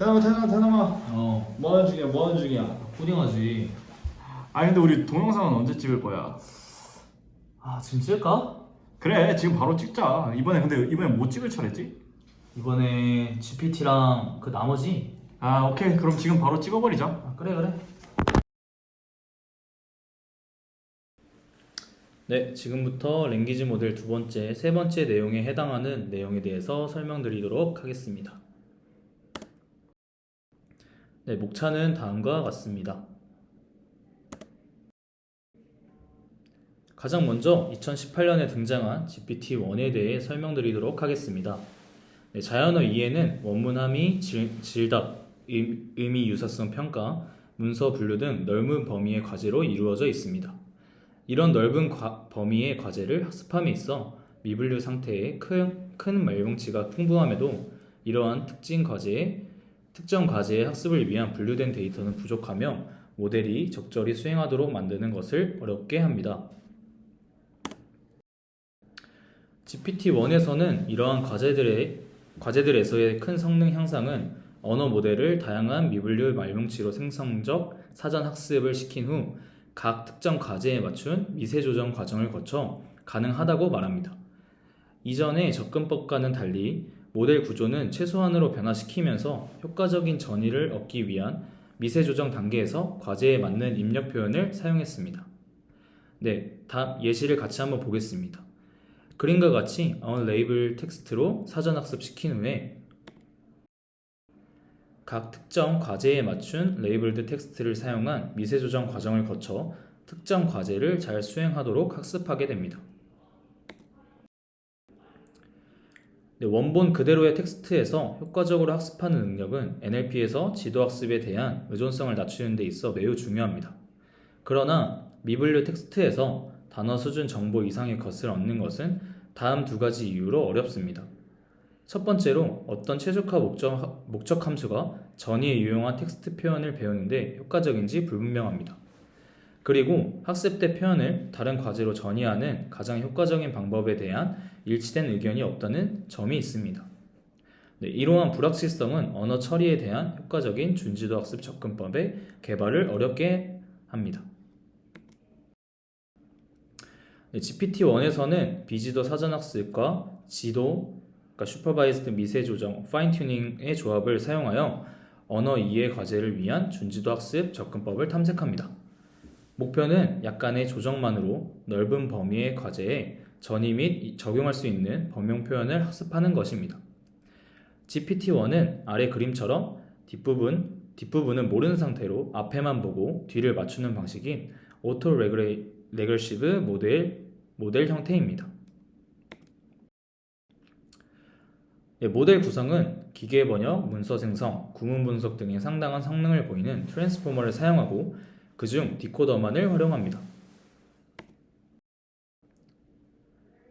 대나마. 어, 뭐 하는 중이야? 코딩하지. 아니 근데 우리 동영상은 언제 찍을 거야? 아, 지금 쓸까? 그래, 지금 바로 찍자. 이번에 뭐 찍을 차례지? 이번에 GPT랑 그 나머지? 아, 오케이. 그럼 지금 바로 찍어버리자. 아, 그래. 네, 지금부터 랭귀지 모델 두 번째, 세 번째 내용에 해당하는 내용에 대해서 설명드리도록 하겠습니다. 네, 목차는 다음과 같습니다. 가장 먼저 2018년에 등장한 GPT-1에 대해 설명드리도록 하겠습니다. 네, 자연어 이해는 원문 함의, 질답, 의미 유사성 평가, 문서 분류 등 넓은 범위의 과제로 이루어져 있습니다. 이런 넓은 범위의 과제를 학습함에 있어 미분류 상태의 큰 말뭉치가 풍부함에도 이러한 특정 과제의 학습을 위한 분류된 데이터는 부족하며 모델이 적절히 수행하도록 만드는 것을 어렵게 합니다. GPT-1에서는 이러한 과제들에서의 큰 성능 향상은 언어 모델을 다양한 미분류 말뭉치로 생성적 사전 학습을 시킨 후 각 특정 과제에 맞춘 미세 조정 과정을 거쳐 가능하다고 말합니다. 이전의 접근법과는 달리 모델 구조는 최소한으로 변화시키면서 효과적인 전이를 얻기 위한 미세 조정 단계에서 과제에 맞는 입력 표현을 사용했습니다. 네, 다음 예시를 같이 한번 보겠습니다. 그림과 같이 unlabeled 텍스트로 사전 학습시킨 후에 각 특정 과제에 맞춘 레이블드 텍스트를 사용한 미세 조정 과정을 거쳐 특정 과제를 잘 수행하도록 학습하게 됩니다. 네, 원본 그대로의 텍스트에서 효과적으로 학습하는 능력은 NLP에서 지도학습에 대한 의존성을 낮추는 데 있어 매우 중요합니다. 그러나 미분류 텍스트에서 단어 수준 정보 이상의 것을 얻는 것은 다음 두 가지 이유로 어렵습니다. 첫 번째로 어떤 최적화 목적 함수가 전이에 유용한 텍스트 표현을 배우는데 효과적인지 불분명합니다. 그리고 학습 때 표현을 다른 과제로 전이하는 가장 효과적인 방법에 대한 일치된 의견이 없다는 점이 있습니다. 네, 이러한 불확실성은 언어 처리에 대한 효과적인 준지도 학습 접근법의 개발을 어렵게 합니다. 네, GPT-1에서는 비지도 사전학습과 슈퍼바이즈드 미세 조정, 파인 튜닝의 조합을 사용하여 언어 이해 과제를 위한 준지도 학습 접근법을 탐색합니다. 목표는 약간의 조정만으로 넓은 범위의 과제에 전이 및 적용할 수 있는 범용 표현을 학습하는 것입니다. GPT-1은 아래 그림처럼 뒷부분은 모르는 상태로 앞에만 보고 뒤를 맞추는 방식인 오토 레그레시브 모델 형태입니다. 모델 구성은 기계 번역, 문서 생성, 구문 분석 등의 상당한 성능을 보이는 트랜스포머를 사용하고 그중 디코더만을 활용합니다.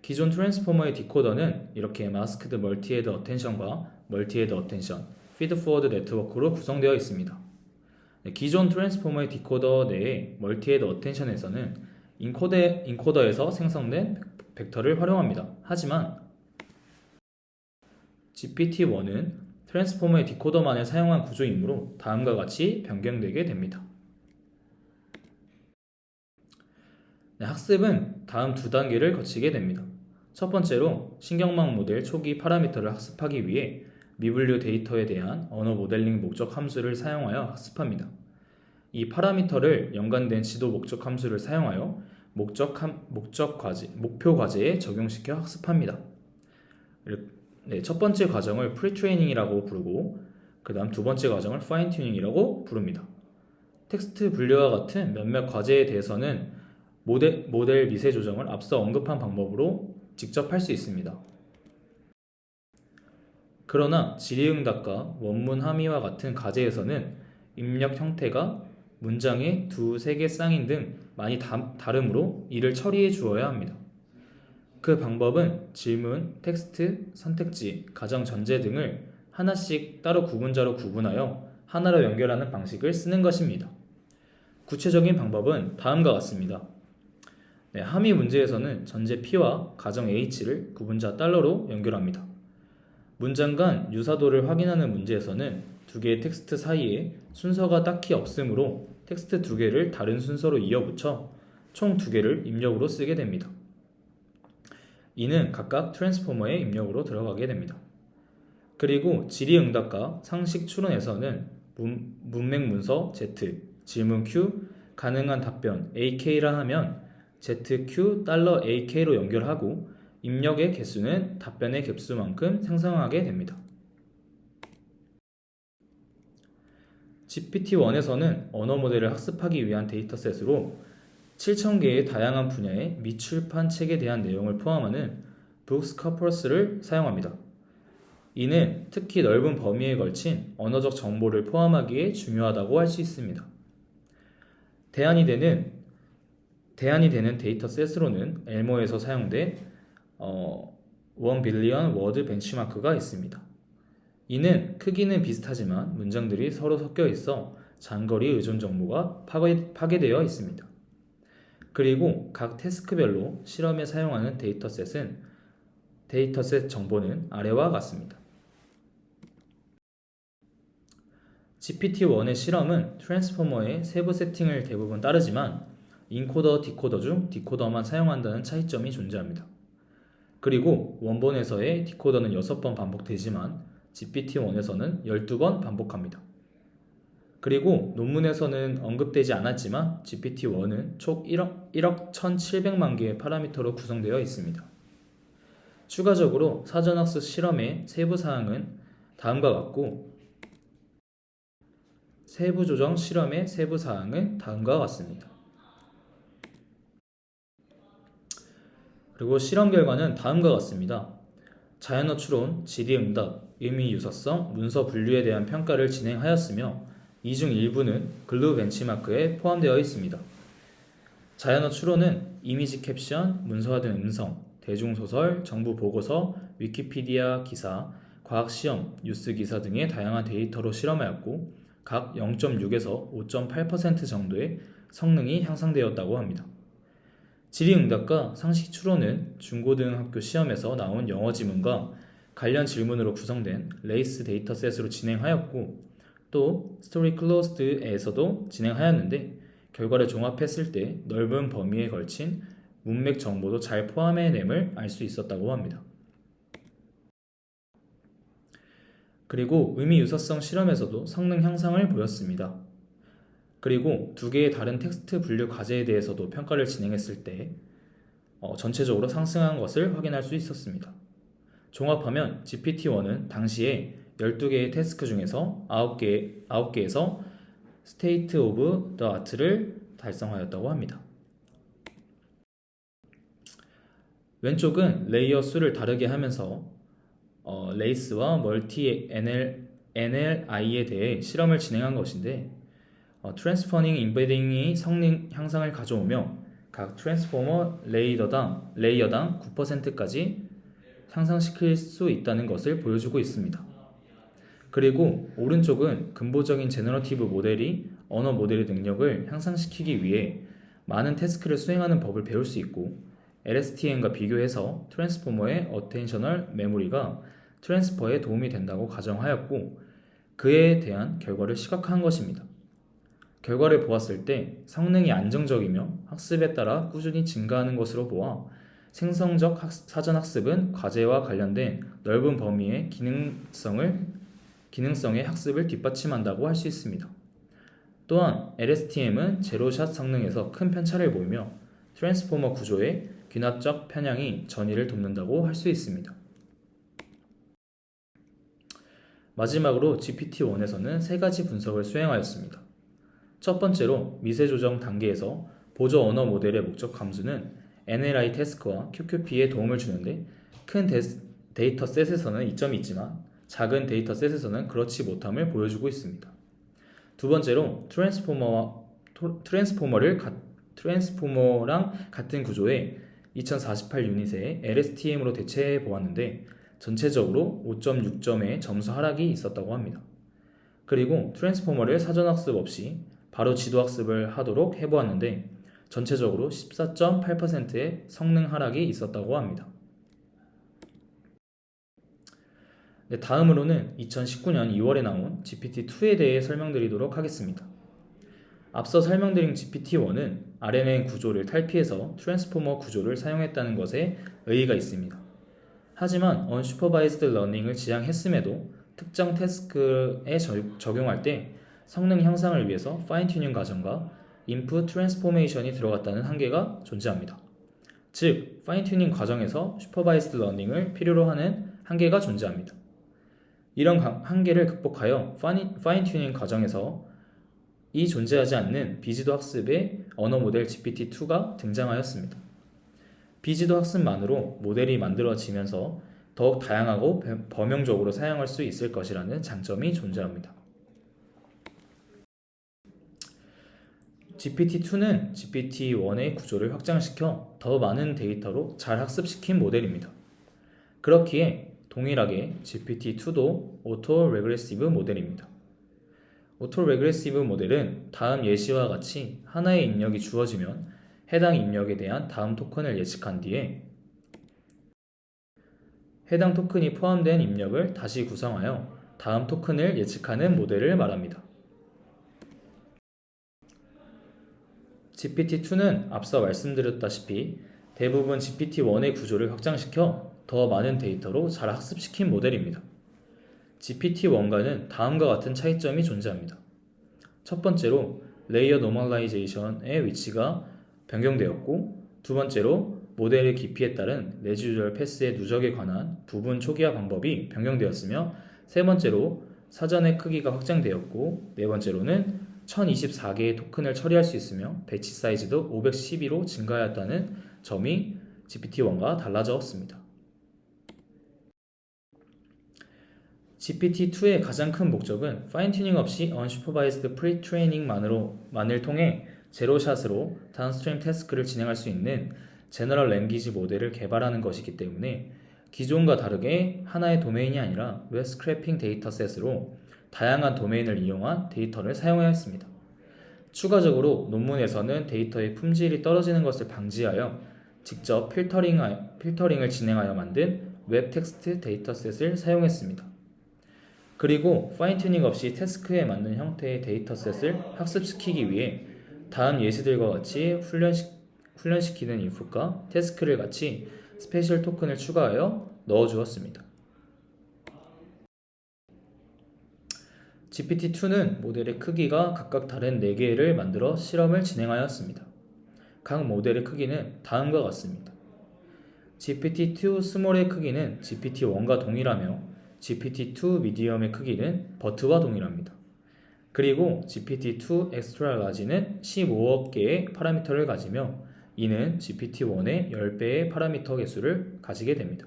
기존 트랜스포머의 디코더는 이렇게 마스크드 멀티헤드 어텐션과 멀티헤드 어텐션, 피드포워드 네트워크로 구성되어 있습니다. 기존 트랜스포머의 디코더 내에 멀티헤드 어텐션에서는 인코더에서 생성된 벡터를 활용합니다. 하지만 GPT-1은 트랜스포머의 디코더만을 사용한 구조이므로 다음과 같이 변경되게 됩니다. 네, 학습은 다음 두 단계를 거치게 됩니다. 첫 번째로 신경망 모델 초기 파라미터를 학습하기 위해 미분류 데이터에 대한 언어 모델링 목적 함수를 사용하여 학습합니다. 이 파라미터를 연관된 지도 목적 함수를 사용하여 목표 과제에 적용시켜 학습합니다. 네, 첫 번째 과정을 프리트레이닝이라고 부르고 그 다음 두 번째 과정을 파인 튜닝이라고 부릅니다. 텍스트 분류와 같은 몇몇 과제에 대해서는 모델 미세 조정을 앞서 언급한 방법으로 직접 할 수 있습니다. 그러나 질의응답과 원문 함의와 같은 과제에서는 입력 형태가 문장의 두세 개 쌍인 등 많이 다르므로 이를 처리해 주어야 합니다. 그 방법은 질문, 텍스트, 선택지, 가정 전제 등을 하나씩 따로 구분자로 구분하여 하나로 연결하는 방식을 쓰는 것입니다. 구체적인 방법은 다음과 같습니다. 네, 함의 문제에서는 전제 P와 가정 H를 구분자 달러로 연결합니다. 문장 간 유사도를 확인하는 문제에서는 두 개의 텍스트 사이에 순서가 딱히 없으므로 텍스트 두 개를 다른 순서로 이어붙여 총 두 개를 입력으로 쓰게 됩니다. 이는 각각 트랜스포머의 입력으로 들어가게 됩니다. 그리고 질의응답과 상식 추론에서는 문맥 문서 Z, 질문 Q, 가능한 답변 AK라 하면 ZQ$AK로 연결하고 입력의 개수는 답변의 개수만큼 생성하게 됩니다. GPT-1에서는 언어 모델을 학습하기 위한 데이터셋으로 7,000개의 다양한 분야의 미출판 책에 대한 내용을 포함하는 Books Corpus를 사용합니다. 이는 특히 넓은 범위에 걸친 언어적 정보를 포함하기에 중요하다고 할 수 있습니다. 대안이 되는 데이터셋으로는 엘모에서 사용된 1 빌리언 워드 벤치마크가 있습니다. 이는 크기는 비슷하지만 문장들이 서로 섞여 있어 장거리 의존 정보가 파괴되어 있습니다. 그리고 각 태스크별로 실험에 사용하는 데이터셋 정보는 아래와 같습니다. GPT-1의 실험은 트랜스포머의 세부 세팅을 대부분 따르지만 인코더, 디코더 중 디코더만 사용한다는 차이점이 존재합니다. 그리고 원본에서의 디코더는 6번 반복되지만 GPT-1에서는 12번 반복합니다. 그리고 논문에서는 언급되지 않았지만 GPT-1은 총 1억 1,700만 개의 파라미터로 구성되어 있습니다. 추가적으로 사전학습 실험의 세부사항은 다음과 같고 세부 조정 실험의 세부사항은 다음과 같습니다. 그리고 실험 결과는 다음과 같습니다. 자연어 추론, 질의응답, 의미 유사성, 문서 분류에 대한 평가를 진행하였으며 이 중 일부는 글루 벤치마크에 포함되어 있습니다. 자연어 추론은 이미지 캡션, 문서화된 음성, 대중소설, 정부 보고서, 위키피디아 기사, 과학시험, 뉴스 기사 등의 다양한 데이터로 실험하였고 각 0.6에서 5.8% 정도의 성능이 향상되었다고 합니다. 질의응답과 상식 추론은 중고등학교 시험에서 나온 영어 지문과 관련 질문으로 구성된 레이스 데이터셋으로 진행하였고 또 스토리 클로즈드에서도 진행하였는데 결과를 종합했을 때 넓은 범위에 걸친 문맥 정보도 잘 포함해냄을 알 수 있었다고 합니다. 그리고 의미 유사성 실험에서도 성능 향상을 보였습니다. 그리고 두 개의 다른 텍스트 분류 과제에 대해서도 평가를 진행했을 때 전체적으로 상승한 것을 확인할 수 있었습니다. 종합하면 GPT-1은 당시에 12개의 태스크 중에서 9개에서 State of the Art를 달성하였다고 합니다. 왼쪽은 레이어 수를 다르게 하면서 레이스와 멀티 NLI에 대해 실험을 진행한 것인데 트랜스포닝 임베딩이 성능 향상을 가져오며 각 트랜스포머 레이어당 9%까지 향상시킬 수 있다는 것을 보여주고 있습니다. 그리고 오른쪽은 근본적인 제너러티브 모델이 언어 모델의 능력을 향상시키기 위해 많은 태스크를 수행하는 법을 배울 수 있고 LSTM과 비교해서 트랜스포머의 어텐셔널 메모리가 트랜스퍼에 도움이 된다고 가정하였고 그에 대한 결과를 시각화한 것입니다. 결과를 보았을 때 성능이 안정적이며 학습에 따라 꾸준히 증가하는 것으로 보아 생성적 사전학습은 과제와 관련된 넓은 범위의 기능성의 학습을 뒷받침한다고 할 수 있습니다. 또한 LSTM은 제로샷 성능에서 큰 편차를 보이며 트랜스포머 구조의 귀납적 편향이 전이를 돕는다고 할 수 있습니다. 마지막으로 GPT-1에서는 세 가지 분석을 수행하였습니다. 첫 번째로 미세 조정 단계에서 보조 언어 모델의 목적 함수는 NLI 태스크와 QQP에 도움을 주는데 큰 데이터셋에서는 이점이 있지만 작은 데이터셋에서는 그렇지 못함을 보여주고 있습니다. 두 번째로 트랜스포머랑 같은 구조의 2048 유닛의 LSTM으로 대체해 보았는데 전체적으로 5.6점의 점수 하락이 있었다고 합니다. 그리고 트랜스포머를 사전학습 없이 바로 지도학습을 하도록 해보았는데 전체적으로 14.8%의 성능 하락이 있었다고 합니다. 네, 다음으로는 2019년 2월에 나온 GPT-2에 대해 설명드리도록 하겠습니다. 앞서 설명드린 GPT-1은 RNN 구조를 탈피해서 트랜스포머 구조를 사용했다는 것에 의의가 있습니다. 하지만 Unsupervised Learning을 지향했음에도 특정 태스크에 적용할 때 성능 향상을 위해서 파인튜닝 과정과 인풋 트랜스포메이션이 들어갔다는 한계가 존재합니다. 즉, 파인튜닝 과정에서 슈퍼바이스드 러닝을 필요로 하는 한계가 존재합니다. 이런 한계를 극복하여 파인튜닝 과정에서 이 존재하지 않는 비지도 학습의 언어 모델 GPT-2가 등장하였습니다. 비지도 학습만으로 모델이 만들어지면서 더욱 다양하고 범용적으로 사용할 수 있을 것이라는 장점이 존재합니다. GPT-2는 GPT-1의 구조를 확장시켜 더 많은 데이터로 잘 학습시킨 모델입니다. 그렇기에 동일하게 GPT-2도 오토-레그레시브 모델입니다. 오토-레그레시브 모델은 다음 예시와 같이 하나의 입력이 주어지면 해당 입력에 대한 다음 토큰을 예측한 뒤에 해당 토큰이 포함된 입력을 다시 구성하여 다음 토큰을 예측하는 모델을 말합니다. GPT-2는 앞서 말씀드렸다시피 대부분 GPT-1의 구조를 확장시켜 더 많은 데이터로 잘 학습시킨 모델입니다. GPT-1과는 다음과 같은 차이점이 존재합니다. 첫 번째로 레이어 노멀라이제이션의 위치가 변경되었고, 두 번째로 모델의 깊이에 따른 레지듀얼 패스의 누적에 관한 부분 초기화 방법이 변경되었으며, 세 번째로 사전의 크기가 확장되었고, 네 번째로는 1024개의 토큰을 처리할 수 있으며 배치 사이즈도 512로 증가하였다는 점이 GPT-1과 달라졌습니다. GPT-2의 가장 큰 목적은 파인튜닝 없이 unsupervised pre-training만을 통해 제로샷으로 다운스트림 태스크를 진행할 수 있는 제너럴 랭귀지 모델을 개발하는 것이기 때문에 기존과 다르게 하나의 도메인이 아니라 웹 스크래핑 데이터셋으로 다양한 도메인을 이용한 데이터를 사용해야 했습니다. 추가적으로 논문에서는 데이터의 품질이 떨어지는 것을 방지하여 직접 필터링을 진행하여 만든 웹 텍스트 데이터셋을 사용했습니다. 그리고 파인튜닝 없이 태스크에 맞는 형태의 데이터셋을 학습시키기 위해 다음 예시들과 같이 훈련시키는 인풋과 태스크를 같이 스페셜 토큰을 추가하여 넣어주었습니다. GPT-2는 모델의 크기가 각각 다른 4개를 만들어 실험을 진행하였습니다. 각 모델의 크기는 다음과 같습니다. GPT-2 스몰의 크기는 GPT-1과 동일하며 GPT-2 미디엄의 크기는 버트와 동일합니다. 그리고 GPT-2 엑스트라 라지는 15억 개의 파라미터를 가지며 이는 GPT-1의 10배의 파라미터 개수를 가지게 됩니다.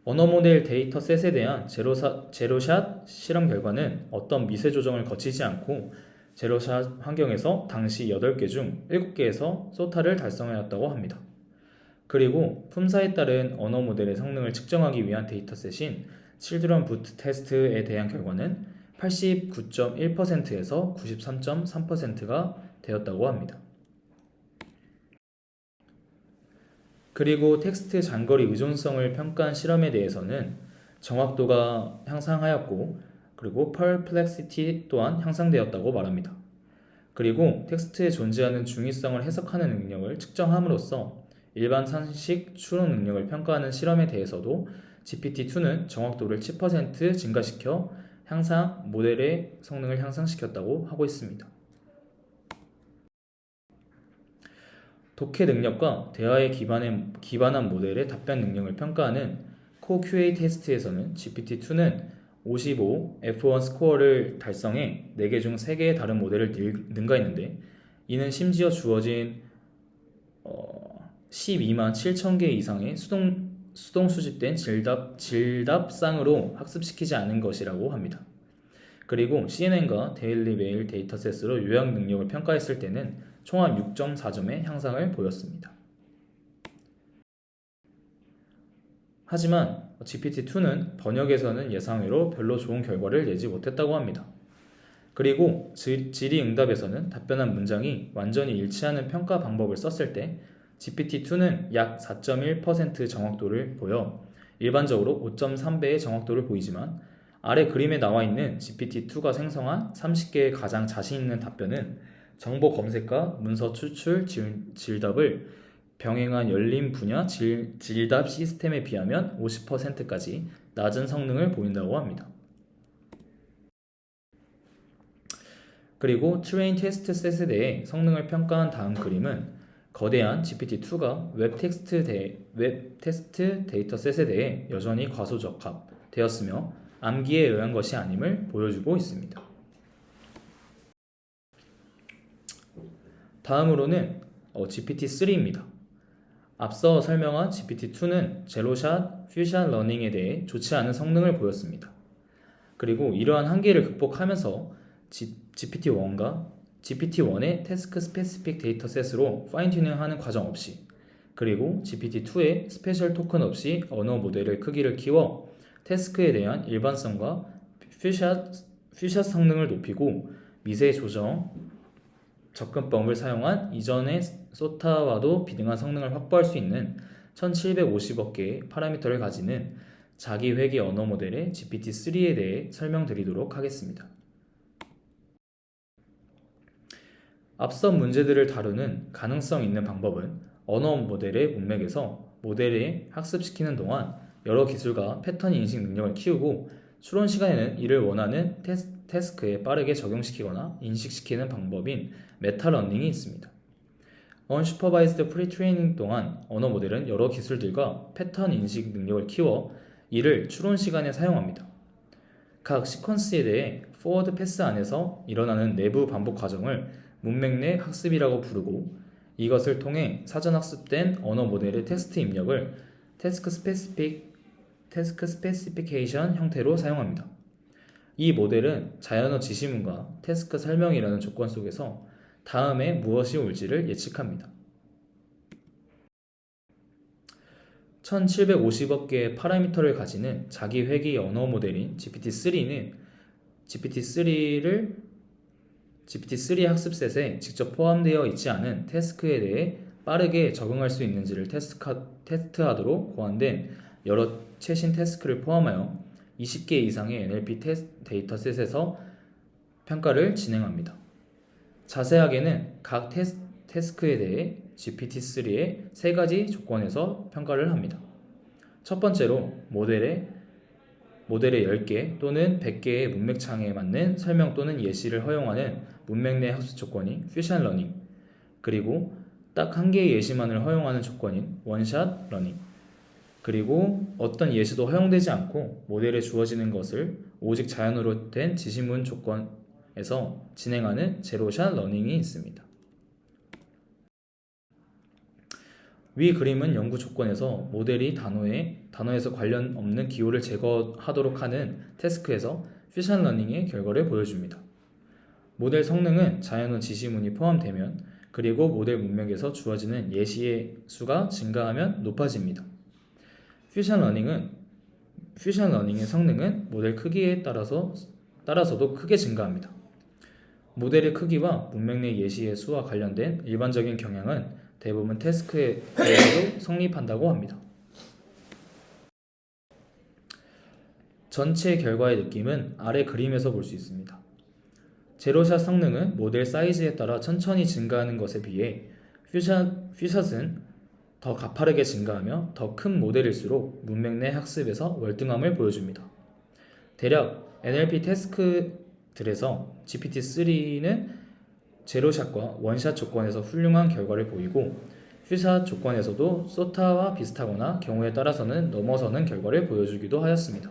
언어 모델 데이터셋에 대한 제로샷 실험 결과는 어떤 미세 조정을 거치지 않고 제로샷 환경에서 당시 8개 중 7개에서 소타를 달성하였다고 합니다. 그리고 품사에 따른 언어 모델의 성능을 측정하기 위한 데이터셋인 칠드런 부트 테스트에 대한 결과는 89.1%에서 93.3%가 되었다고 합니다. 그리고 텍스트 장거리 의존성을 평가한 실험에 대해서는 정확도가 향상하였고, 그리고 perplexity 또한 향상되었다고 말합니다. 그리고 텍스트에 존재하는 중의성을 해석하는 능력을 측정함으로써 일반 상식 추론 능력을 평가하는 실험에 대해서도 GPT-2는 정확도를 10% 증가시켜 모델의 성능을 향상시켰다고 하고 있습니다. 독해 능력과 대화에 기반한 모델의 답변 능력을 평가하는 CoQA 테스트에서는 GPT-2는 55 F1 스코어를 달성해 4개 중 3개의 다른 모델을 능가했는데, 이는 심지어 주어진 12만 7천 개 이상의 수동 수집된 질답상으로 학습시키지 않은 것이라고 합니다. 그리고 CNN과 데일리 메일 데이터셋으로 요약 능력을 평가했을 때는 총합 6.4점의 향상을 보였습니다. 하지만 GPT-2는 번역에서는 예상외로 별로 좋은 결과를 내지 못했다고 합니다. 그리고 질의응답에서는 답변한 문장이 완전히 일치하는 평가 방법을 썼을 때 GPT-2는 약 4.1% 정확도를 보여 일반적으로 5.3배의 정확도를 보이지만 아래 그림에 나와 있는 GPT-2가 생성한 30개의 가장 자신 있는 답변은 정보 검색과 문서 추출 질답을 병행한 열린 분야 질답 시스템에 비하면 50%까지 낮은 성능을 보인다고 합니다. 그리고 트레인 테스트 셋에 대해 성능을 평가한 다음 그림은 거대한 GPT-2가 웹 테스트 데이터셋에 대해 여전히 과소적합되었으며 암기에 의한 것이 아님을 보여주고 있습니다. 다음으로는 GPT-3입니다. 앞서 설명한 GPT-2는 제로샷 퓨전 러닝에 대해 좋지 않은 성능을 보였습니다. 그리고 이러한 한계를 극복하면서 GPT-1의 태스크 스페시픽 데이터셋으로 파인 튜닝하는 과정 없이 그리고 GPT-2의 스페셜 토큰 없이 언어 모델의 크기를 키워 태스크에 대한 일반성과 퓨샷 성능을 높이고 미세 조정 접근법을 사용한 이전의 소타와도 비등한 성능을 확보할 수 있는 1750억 개의 파라미터를 가지는 자기 회귀 언어 모델의 GPT-3에 대해 설명드리도록 하겠습니다. 앞선 문제들을 다루는 가능성 있는 방법은 언어 모델의 문맥에서 모델에 학습시키는 동안 여러 기술과 패턴 인식 능력을 키우고 추론 시간에는 이를 원하는 태스크에 빠르게 적용시키거나 인식시키는 방법인 메타러닝이 있습니다. 언슈퍼바이즈드 프리트레이닝 동안 언어 모델은 여러 기술들과 패턴 인식 능력을 키워 이를 추론 시간에 사용합니다. 각 시퀀스에 대해 포워드 패스 안에서 일어나는 내부 반복 과정을 문맥 내 학습이라고 부르고 이것을 통해 사전 학습된 언어 모델의 텍스트 입력을 태스크 스페시피케이션 형태로 사용합니다. 이 모델은 자연어 지시문과 태스크 설명이라는 조건 속에서 다음에 무엇이 올지를 예측합니다. 1750억 개의 파라미터를 가지는 자기 회귀 언어 모델인 GPT-3는 GPT-3 학습셋에 직접 포함되어 있지 않은 태스크에 대해 빠르게 적응할 수 있는지를 테스트하도록 고안된 여러 최신 태스크를 포함하여 20개 이상의 NLP 데이터셋에서 평가를 진행합니다. 자세하게는 각 태스크에 대해 GPT-3의 3가지 조건에서 평가를 합니다. 첫 번째로 모델의 10개 또는 100개의 문맥창에 맞는 설명 또는 예시를 허용하는 문맥 내 학습 조건인 퓨전 러닝, 그리고 딱 한 개의 예시만을 허용하는 조건인 원샷 러닝, 그리고 어떤 예시도 허용되지 않고 모델에 주어지는 것을 오직 자연어로 된 지시문 조건에서 진행하는 제로샷 러닝이 있습니다. 위 그림은 연구 조건에서 모델이 단어에서 관련 없는 기호를 제거하도록 하는 태스크에서 퓨전 러닝의 결과를 보여줍니다. 모델 성능은 자연어 지시문이 포함되면 그리고 모델 문맥에서 주어지는 예시의 수가 증가하면 높아집니다. 퓨전 러닝의 성능은 모델 크기에 따라서도 크게 증가합니다. 모델의 크기와 문맥 내 예시의 수와 관련된 일반적인 경향은 대부분 태스크에 대해서도 성립한다고 합니다. 전체 결과의 느낌은 아래 그림에서 볼 수 있습니다. 제로샷 성능은 모델 사이즈에 따라 천천히 증가하는 것에 비해 퓨샷은 더 가파르게 증가하며 더 큰 모델일수록 문맥 내 학습에서 월등함을 보여줍니다. 대략 NLP 태스크들에서 GPT-3는 제로샷과 원샷 조건에서 훌륭한 결과를 보이고 퓨샷 조건에서도 소타와 비슷하거나 경우에 따라서는 넘어서는 결과를 보여주기도 하였습니다.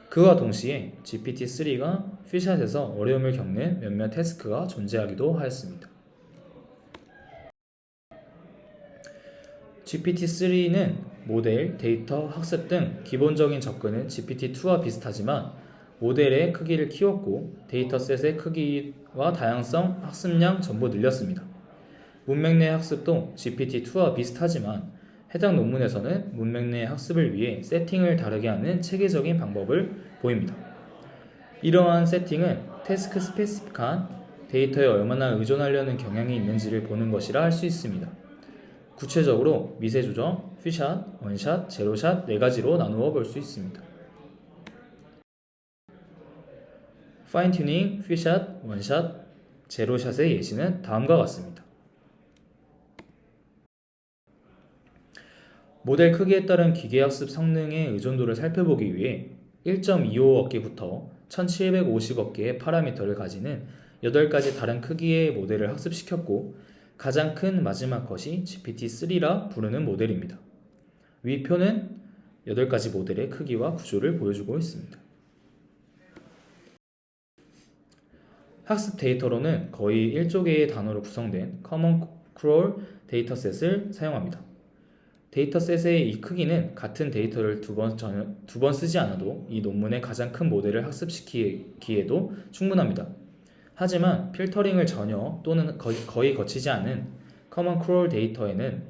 그와 동시에 GPT-3가 퓨샷에서 어려움을 겪는 몇몇 태스크가 존재하기도 하였습니다. GPT-3는 모델, 데이터, 학습 등 기본적인 접근은 GPT-2와 비슷하지만 모델의 크기를 키웠고 데이터셋의 크기와 다양성, 학습량 전부 늘렸습니다. 문맥 내 학습도 GPT-2와 비슷하지만 해당 논문에서는 문맥 내 학습을 위해 세팅을 다르게 하는 체계적인 방법을 보입니다. 이러한 세팅은 태스크 스페시픽한 데이터에 얼마나 의존하려는 경향이 있는지를 보는 것이라 할 수 있습니다. 구체적으로 미세 조정, 퓨샷, 원샷, 제로샷 4가지로 나누어 볼 수 있습니다. 파인 튜닝, 퓨샷, 원샷, 제로샷의 예시는 다음과 같습니다. 모델 크기에 따른 기계학습 성능의 의존도를 살펴보기 위해 1.25억개부터 1750억개의 파라미터를 가지는 8가지 다른 크기의 모델을 학습시켰고 가장 큰 마지막 것이 GPT-3라 부르는 모델입니다. 위 표는 8가지 모델의 크기와 구조를 보여주고 있습니다. 학습 데이터로는 거의 1조 개의 단어로 구성된 커먼 크롤 데이터셋을 사용합니다. 데이터셋의 이 크기는 같은 데이터를 두 번 쓰지 않아도 이 논문의 가장 큰 모델을 학습시키기에도 충분합니다. 하지만 필터링을 전혀 또는 거의 거치지 않은 커먼 크롤 데이터에는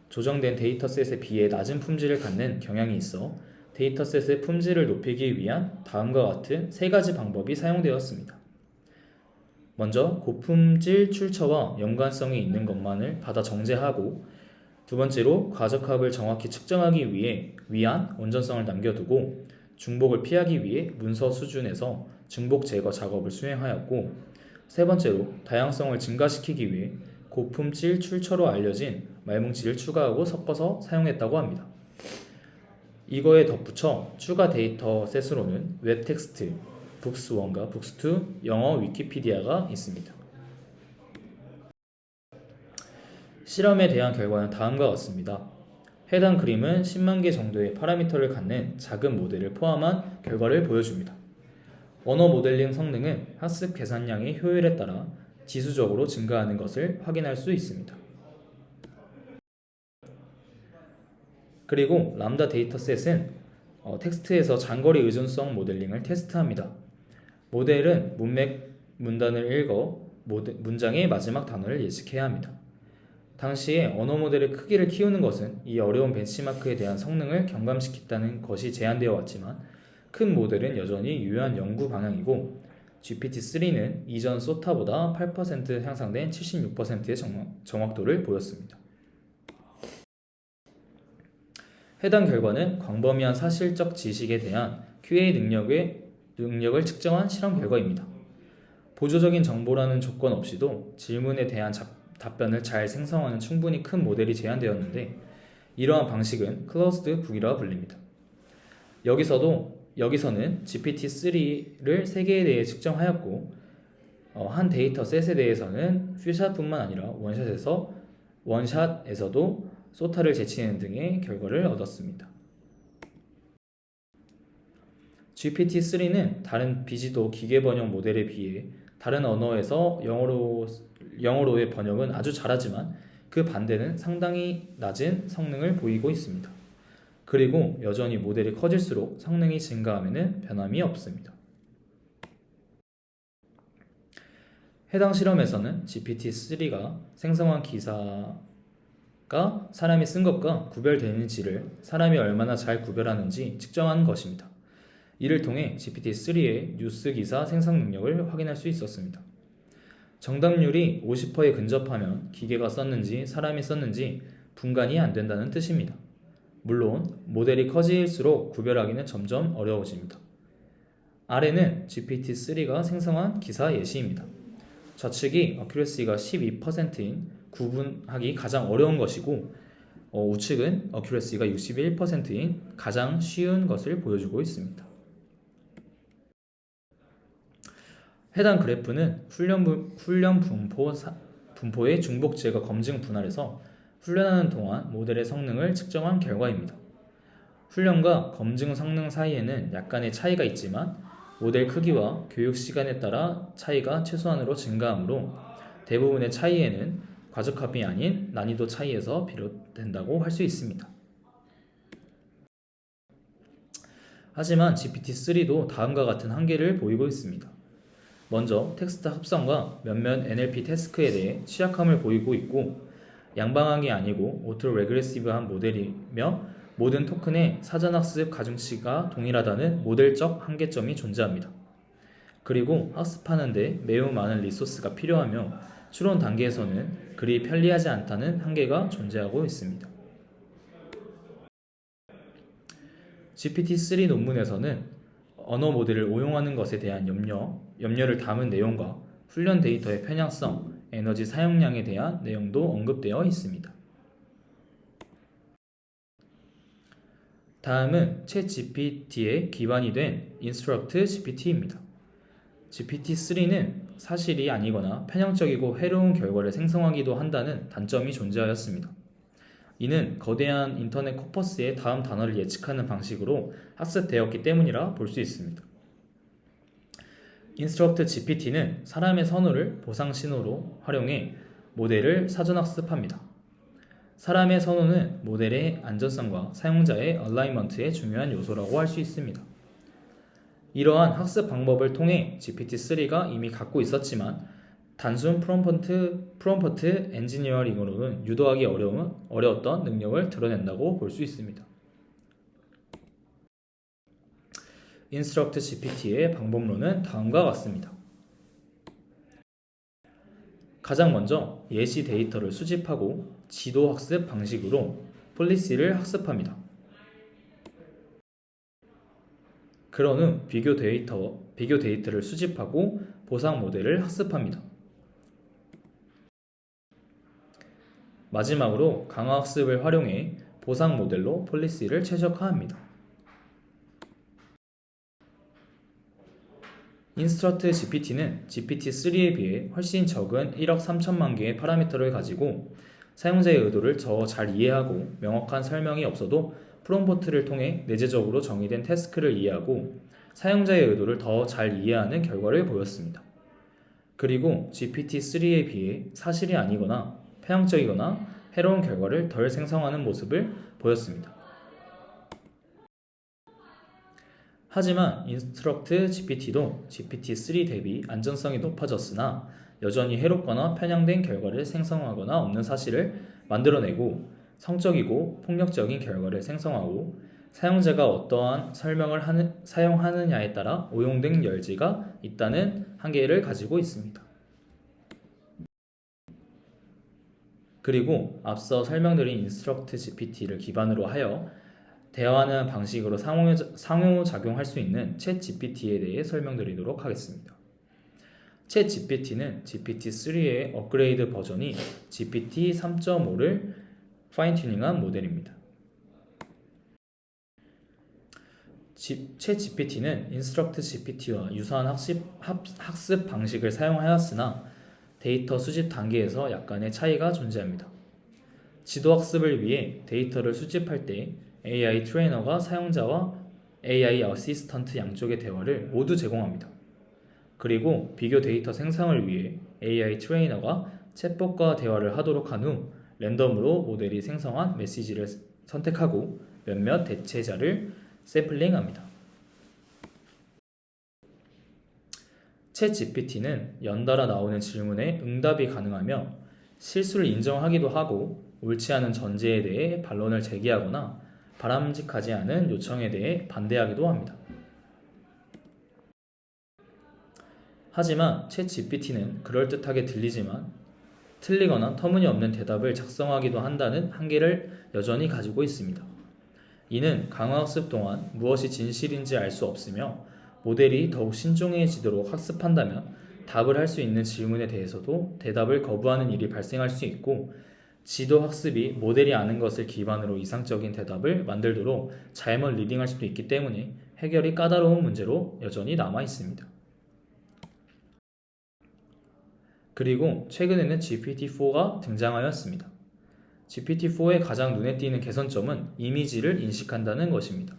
조정된 데이터셋에 비해 낮은 품질을 갖는 경향이 있어 데이터셋의 품질을 높이기 위한 다음과 같은 3가지 방법이 사용되었습니다. 먼저 고품질 출처와 연관성이 있는 것만을 받아 정제하고 두 번째로 과적합을 정확히 측정하기 위해 위안, 온전성을 남겨두고 중복을 피하기 위해 문서 수준에서 중복 제거 작업을 수행하였고 세 번째로 다양성을 증가시키기 위해 고품질 출처로 알려진 말뭉치를 추가하고 섞어서 사용했다고 합니다. 이거에 덧붙여 추가 데이터 셋으로는 웹 텍스트, 북스1과 북스2, 영어 위키피디아가 있습니다. 실험에 대한 결과는 다음과 같습니다. 해당 그림은 10만 개 정도의 파라미터를 갖는 작은 모델을 포함한 결과를 보여줍니다. 언어 모델링 성능은 학습 계산량의 효율에 따라 지수적으로 증가하는 것을 확인할 수 있습니다. 그리고 람다 데이터셋은 텍스트에서 장거리 의존성 모델링을 테스트합니다. 모델은 문맥 문단을 읽어 문장의 마지막 단어를 예측해야 합니다. 당시에 언어 모델의 크기를 키우는 것은 이 어려운 벤치마크에 대한 성능을 경감시켰다는 것이 제안되어 왔지만 큰 모델은 여전히 유효한 연구 방향이고 GPT-3는 이전 소타보다 8% 향상된 76%의 정확도를 보였습니다. 해당 결과는 광범위한 사실적 지식에 대한 QA 능력을 측정한 실험 결과입니다. 보조적인 정보라는 조건 없이도 질문에 대한 답변을 잘 생성하는 충분히 큰 모델이 제안되었는데 이러한 방식은 클로즈드 북이라 불립니다. 여기서는 GPT-3를 3개에 대해 측정하였고 한 데이터셋에 대해서는 퓨샷뿐만 아니라 원샷에서도 소타를 제치는 등의 결과를 얻었습니다. GPT-3는 다른 비지도 기계 번역 모델에 비해 다른 언어에서 영어로의 번역은 아주 잘하지만 그 반대는 상당히 낮은 성능을 보이고 있습니다. 그리고 여전히 모델이 커질수록 성능이 증가함에는 변함이 없습니다. 해당 실험에서는 GPT-3가 생성한 기사가 사람이 쓴 것과 구별되는지를 사람이 얼마나 잘 구별하는지 측정한 것입니다. 이를 통해 GPT-3의 뉴스 기사 생성 능력을 확인할 수 있었습니다. 정답률이 50%에 근접하면 기계가 썼는지 사람이 썼는지 분간이 안 된다는 뜻입니다. 물론 모델이 커질수록 구별하기는 점점 어려워집니다. 아래는 GPT-3가 생성한 기사 예시입니다. 좌측이 어큐레시가 12%인 구분하기 가장 어려운 것이고 우측은 어큐레시가 61%인 가장 쉬운 것을 보여주고 있습니다. 해당 그래프는 훈련 분포의 중복 제거 검증 분할에서 훈련하는 동안 모델의 성능을 측정한 결과입니다. 훈련과 검증 성능 사이에는 약간의 차이가 있지만 모델 크기와 교육 시간에 따라 차이가 최소한으로 증가하므로 대부분의 차이에는 과적합이 아닌 난이도 차이에서 비롯된다고 할 수 있습니다. 하지만 GPT-3도 다음과 같은 한계를 보이고 있습니다. 먼저 텍스트 합성과 몇몇 NLP 태스크에 대해 취약함을 보이고 있고 양방향이 아니고 오토 레그레시브한 모델이며 모든 토큰의 사전학습 가중치가 동일하다는 모델적 한계점이 존재합니다. 그리고 학습하는데 매우 많은 리소스가 필요하며 추론 단계에서는 그리 편리하지 않다는 한계가 존재하고 있습니다. GPT-3 논문에서는 언어 모델을 오용하는 것에 대한 염려를 담은 내용과 훈련 데이터의 편향성, 에너지 사용량에 대한 내용도 언급되어 있습니다. 다음은 챗GPT의 기반이 된 InstructGPT입니다. GPT-3는 사실이 아니거나 편향적이고 해로운 결과를 생성하기도 한다는 단점이 존재하였습니다. 이는 거대한 인터넷 코퍼스의 다음 단어를 예측하는 방식으로 학습되었기 때문이라 볼 수 있습니다. InstructGPT는 사람의 선호를 보상 신호로 활용해 모델을 사전 학습합니다. 사람의 선호는 모델의 안전성과 사용자의 얼라이먼트의 중요한 요소라고 할 수 있습니다. 이러한 학습 방법을 통해 GPT-3가 이미 갖고 있었지만 단순 프롬프트 엔지니어링으로는 유도하기 어려웠던 능력을 드러낸다고 볼 수 있습니다. InstructGPT의 방법론은 다음과 같습니다. 가장 먼저 예시 데이터를 수집하고 지도 학습 방식으로 폴리시를 학습합니다. 그런 후 비교 데이터를 수집하고 보상 모델을 학습합니다. 마지막으로 강화 학습을 활용해 보상 모델로 폴리시를 최적화합니다. InstructGPT는 GPT-3에 비해 훨씬 적은 1억 3천만 개의 파라미터를 가지고 사용자의 의도를 더 잘 이해하고 명확한 설명이 없어도 프롬프트를 통해 내재적으로 정의된 태스크를 이해하고 사용자의 의도를 더 잘 이해하는 결과를 보였습니다. 그리고 GPT-3에 비해 사실이 아니거나 편향적이거나 해로운 결과를 덜 생성하는 모습을 보였습니다. 하지만 InstructGPT도 GPT-3 대비 안전성이 높아졌으나 여전히 해롭거나 편향된 결과를 생성하거나 없는 사실을 만들어내고 성적이고 폭력적인 결과를 생성하고 사용자가 어떠한 설명을 사용하느냐에 따라 오용된 열지가 있다는 한계를 가지고 있습니다. 그리고 앞서 설명드린 InstructGPT를 기반으로 하여 대화하는 방식으로 상호작용할 수 있는 챗GPT에 대해 설명드리도록 하겠습니다. 챗GPT는 GPT-3의 업그레이드 버전이 GPT 3.5를 파인튜닝한 모델입니다. 챗GPT는 InstructGPT와 유사한 학습 방식을 사용하였으나 데이터 수집 단계에서 약간의 차이가 존재합니다. 지도 학습을 위해 데이터를 수집할 때 AI 트레이너가 사용자와 AI 어시스턴트 양쪽의 대화를 모두 제공합니다. 그리고 비교 데이터 생성을 위해 AI 트레이너가 챗봇과 대화를 하도록 한 후 랜덤으로 모델이 생성한 메시지를 선택하고 몇몇 대체자를 샘플링합니다. 챗GPT는 연달아 나오는 질문에 응답이 가능하며 실수를 인정하기도 하고 옳지 않은 전제에 대해 반론을 제기하거나 바람직하지 않은 요청에 대해 반대하기도 합니다. 하지만 챗GPT는 그럴듯하게 들리지만 틀리거나 터무니없는 대답을 작성하기도 한다는 한계를 여전히 가지고 있습니다. 이는 강화학습 동안 무엇이 진실인지 알 수 없으며 모델이 더욱 신중해지도록 학습한다면 답을 할 수 있는 질문에 대해서도 대답을 거부하는 일이 발생할 수 있고 지도 학습이 모델이 아는 것을 기반으로 이상적인 대답을 만들도록 잘못 리딩할 수도 있기 때문에 해결이 까다로운 문제로 여전히 남아 있습니다. 그리고 최근에는 GPT-4가 등장하였습니다. GPT-4의 가장 눈에 띄는 개선점은 이미지를 인식한다는 것입니다.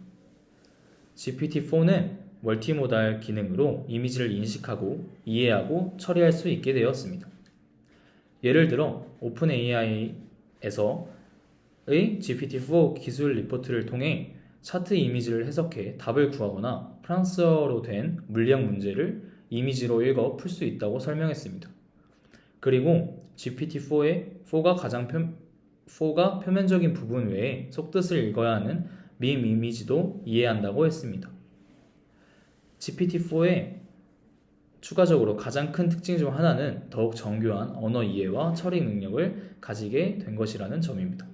GPT-4는 멀티모달 기능으로 이미지를 인식하고 이해하고 처리할 수 있게 되었습니다. 예를 들어 오픈AI에서의 GPT-4 기술 리포트를 통해 차트 이미지를 해석해 답을 구하거나 프랑스어로 된 물리학 문제를 이미지로 읽어 풀 수 있다고 설명했습니다. 그리고 GPT-4가 표면적인 부분 외에 속뜻을 읽어야 하는 밈 이미지도 이해한다고 했습니다. GPT-4의 추가적으로 가장 큰 특징 중 하나는 더욱 정교한 언어 이해와 처리 능력을 가지게 된 것이라는 점입니다.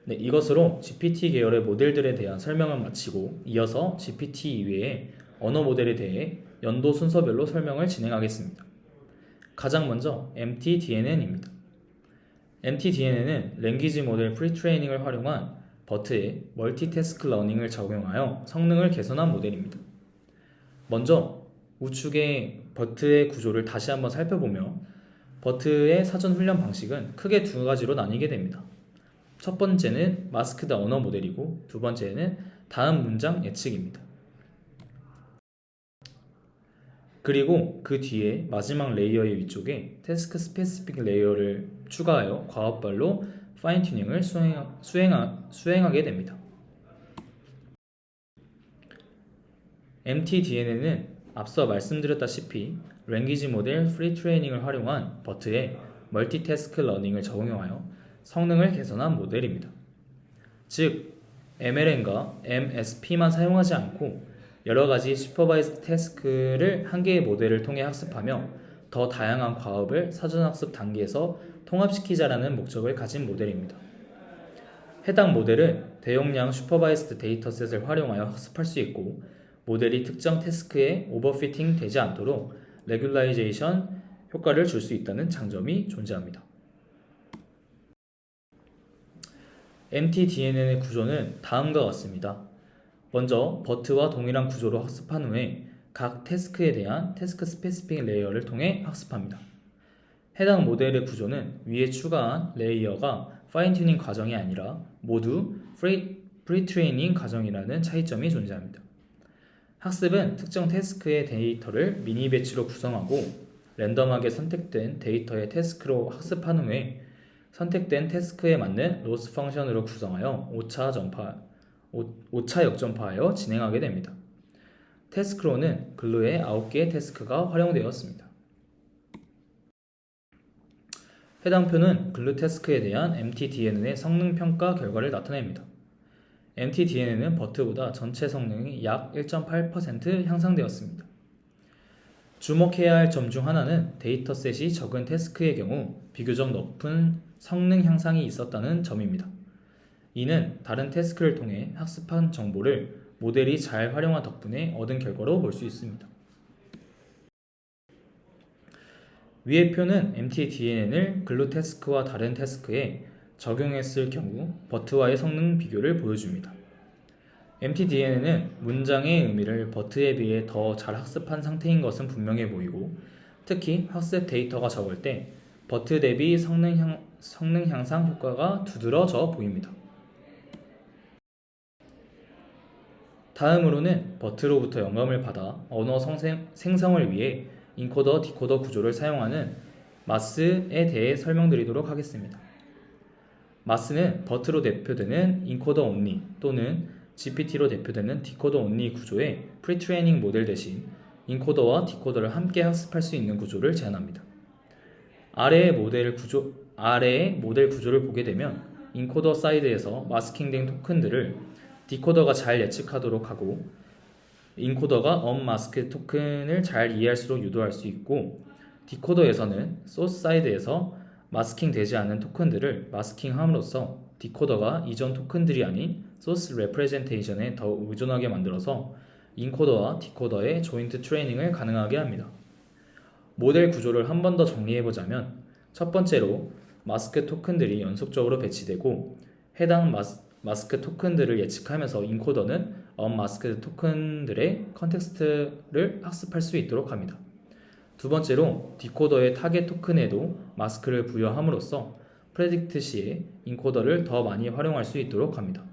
네, 이것으로 GPT 계열의 모델들에 대한 설명을 마치고 이어서 GPT 이외의 언어 모델에 대해 연도 순서별로 설명을 진행하겠습니다. 가장 먼저 MTDNN입니다. MTDNN은 랭귀지 모델 프리트레이닝을 활용한 버트에 멀티태스크 러닝을 적용하여 성능을 개선한 모델입니다. 먼저 우측의 버트의 구조를 다시 한번 살펴보며 버트의 사전 훈련 방식은 크게 두 가지로 나뉘게 됩니다. 첫 번째는 마스크드 언어 모델이고 두 번째는 다음 문장 예측입니다. 그리고 그 뒤에 마지막 레이어의 위쪽에 태스크 스페시픽 레이어를 추가하여 과업발로 파인 튜닝을 수행하게 됩니다. MTDNN은 앞서 말씀드렸다시피 랭귀지 모델 프리 트레이닝을 활용한 버트에 멀티태스크 러닝을 적용하여 성능을 개선한 모델입니다. 즉, MLN과 MSP만 사용하지 않고 여러 가지 슈퍼바이즈드 태스크를 한 개의 모델을 통해 학습하며 더 다양한 과업을 사전학습 단계에서 통합시키자라는 목적을 가진 모델입니다. 해당 모델은 대용량 슈퍼바이즈드 데이터셋을 활용하여 학습할 수 있고 모델이 특정 태스크에 오버피팅 되지 않도록 레귤라이제이션 효과를 줄 수 있다는 장점이 존재합니다. MTDNN의 구조는 다음과 같습니다. 먼저 버트와 동일한 구조로 학습한 후에 각 태스크에 대한 태스크 스페시픽 레이어를 통해 학습합니다. 해당 모델의 구조는 위에 추가한 레이어가 파인 튜닝 과정이 아니라 모두 프리트레이닝 과정이라는 차이점이 존재합니다. 학습은 특정 태스크의 데이터를 미니 배치로 구성하고 랜덤하게 선택된 데이터의 태스크로 학습한 후에 선택된 태스크에 맞는 로스 펑션으로 구성하여 5차 역전파하여 진행하게 됩니다. 태스크로는 근로에 9개의 태스크가 활용되었습니다. 해당 표는 근로 태스크에 대한 MTDNN의 성능 평가 결과를 나타냅니다. MTDNN은 버트보다 전체 성능이 약 1.8% 향상되었습니다. 주목해야 할 점 중 하나는 데이터셋이 적은 태스크의 경우 비교적 높은 성능 향상이 있었다는 점입니다. 이는 다른 태스크를 통해 학습한 정보를 모델이 잘 활용한 덕분에 얻은 결과로 볼 수 있습니다. 위의 표는 MTDNN을 근로 태스크와 다른 태스크에 적용했을 경우 버트와의 성능 비교를 보여줍니다. MTDNN은 문장의 의미를 버트에 비해 더 잘 학습한 상태인 것은 분명해 보이고 특히 학습 데이터가 적을 때 버트 대비 성능 향상 효과가 두드러져 보입니다. 다음으로는 버트로부터 영감을 받아 언어 생성을 위해 인코더 디코더 구조를 사용하는 마스에 대해 설명드리도록 하겠습니다. 마스는 버트로 대표되는 인코더 온리 또는 GPT로 대표되는 디코더 온리 구조의 프리트레이닝 모델 대신 인코더와 디코더를 함께 학습할 수 있는 구조를 제안합니다. 아래의 모델 구조를 보게 되면 인코더 사이드에서 마스킹된 토큰들을 디코더가 잘 예측하도록 하고 인코더가 언마스크 토큰을 잘 이해할수록 유도할 수 있고 디코더에서는 소스 사이드에서 마스킹되지 않은 토큰들을 마스킹함으로써 디코더가 이전 토큰들이 아닌 소스 레프레젠테이션에 더 의존하게 만들어서 인코더와 디코더의 조인트 트레이닝을 가능하게 합니다. 모델 구조를 한 번 더 정리해보자면 첫 번째로 마스크 토큰들이 연속적으로 배치되고 해당 마스크 토큰들을 예측하면서 인코더는 언마스크 토큰들의 컨텍스트를 학습할 수 있도록 합니다. 두 번째로 디코더의 타겟 토큰에도 마스크를 부여함으로써 프레딕트 시에 인코더를 더 많이 활용할 수 있도록 합니다.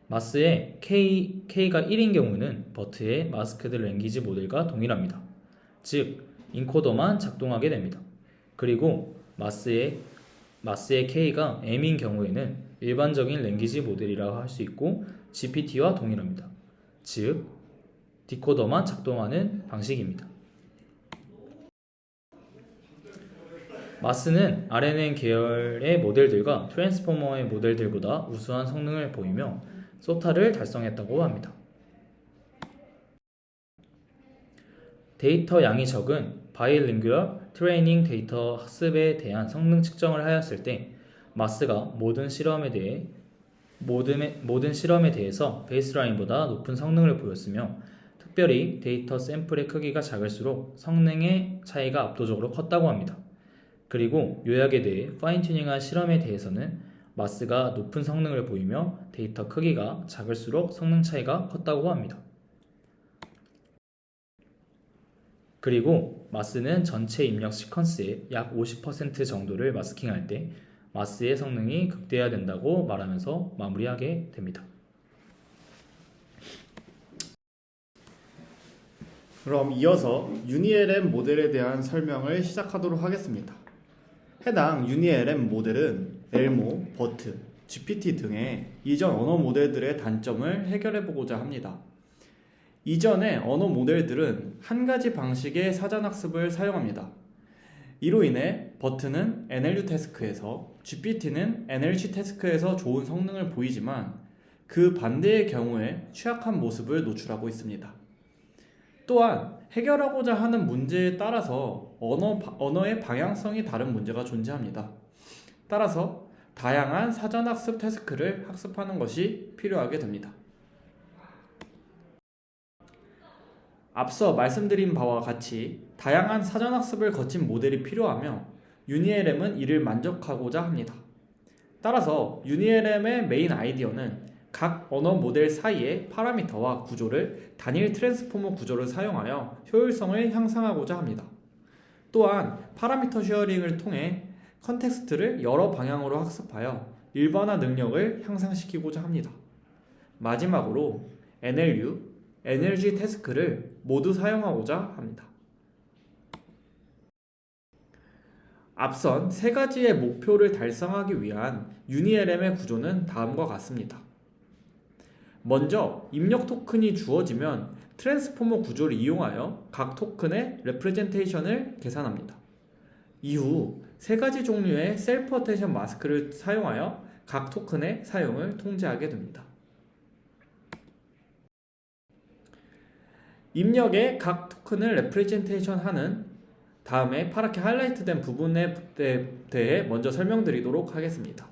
마스의 K가 1인 경우는 버트의 마스크드 랭귀지 모델과 동일합니다. 즉, 인코더만 작동하게 됩니다. 그리고 마스의 K가 M인 경우에는 일반적인 랭귀지 모델이라고 할 수 있고 GPT와 동일합니다. 즉, 디코더만 작동하는 방식입니다. 마스는 RNN 계열의 모델들과 트랜스포머의 모델들보다 우수한 성능을 보이며 소타를 달성했다고 합니다. 데이터 양이 적은 바이링구얼 트레이닝 데이터 학습에 대한 성능 측정을 하였을 때 마스가 모든 실험에 대해서 베이스라인보다 높은 성능을 보였으며 특별히 데이터 샘플의 크기가 작을수록 성능의 차이가 압도적으로 컸다고 합니다. 그리고 요약에 대해 파인 튜닝한 실험에 대해서는 마스가 높은 성능을 보이며 데이터 크기가 작을수록 성능 차이가 컸다고 합니다. 그리고 마스는 전체 입력 시퀀스의 약 50% 정도를 마스킹할 때 마스의 성능이 극대화된다고 말하면서 마무리하게 됩니다. 그럼 이어서 유니LM 모델에 대한 설명을 시작하도록 하겠습니다. 해당 유니LM 모델은 엘모, 버트, GPT 등의 이전 언어 모델들의 단점을 해결해보고자 합니다. 이전의 언어 모델들은 한 가지 방식의 사전학습을 사용합니다. 이로 인해 버트는 NLU 태스크에서, GPT는 NLG 태스크에서 좋은 성능을 보이지만 그 반대의 경우에 취약한 모습을 노출하고 있습니다. 또한 해결하고자 하는 문제에 따라서 언어의 방향성이 다른 문제가 존재합니다. 따라서 다양한 사전학습 태스크를 학습하는 것이 필요하게 됩니다. 앞서 말씀드린 바와 같이 다양한 사전학습을 거친 모델이 필요하며 유니LM은 이를 만족하고자 합니다. 따라서 유니LM의 메인 아이디어는 각 언어 모델 사이의 파라미터와 구조를 단일 트랜스포머 구조를 사용하여 효율성을 향상하고자 합니다. 또한 파라미터 쉐어링을 통해 컨텍스트를 여러 방향으로 학습하여 일반화 능력을 향상시키고자 합니다. 마지막으로 NLU, NLG 태스크를 모두 사용하고자 합니다. 앞선 세 가지의 목표를 달성하기 위한 유니LM의 구조는 다음과 같습니다. 먼저 입력 토큰이 주어지면 트랜스포머 구조를 이용하여 각 토큰의 레프레젠테이션을 계산합니다. 이후 세 가지 종류의 셀프 어텐션 마스크를 사용하여 각 토큰의 사용을 통제하게 됩니다. 입력의 각 토큰을 레프레젠테이션 하는 다음에 파랗게 하이라이트된 부분에 대해 먼저 설명드리도록 하겠습니다.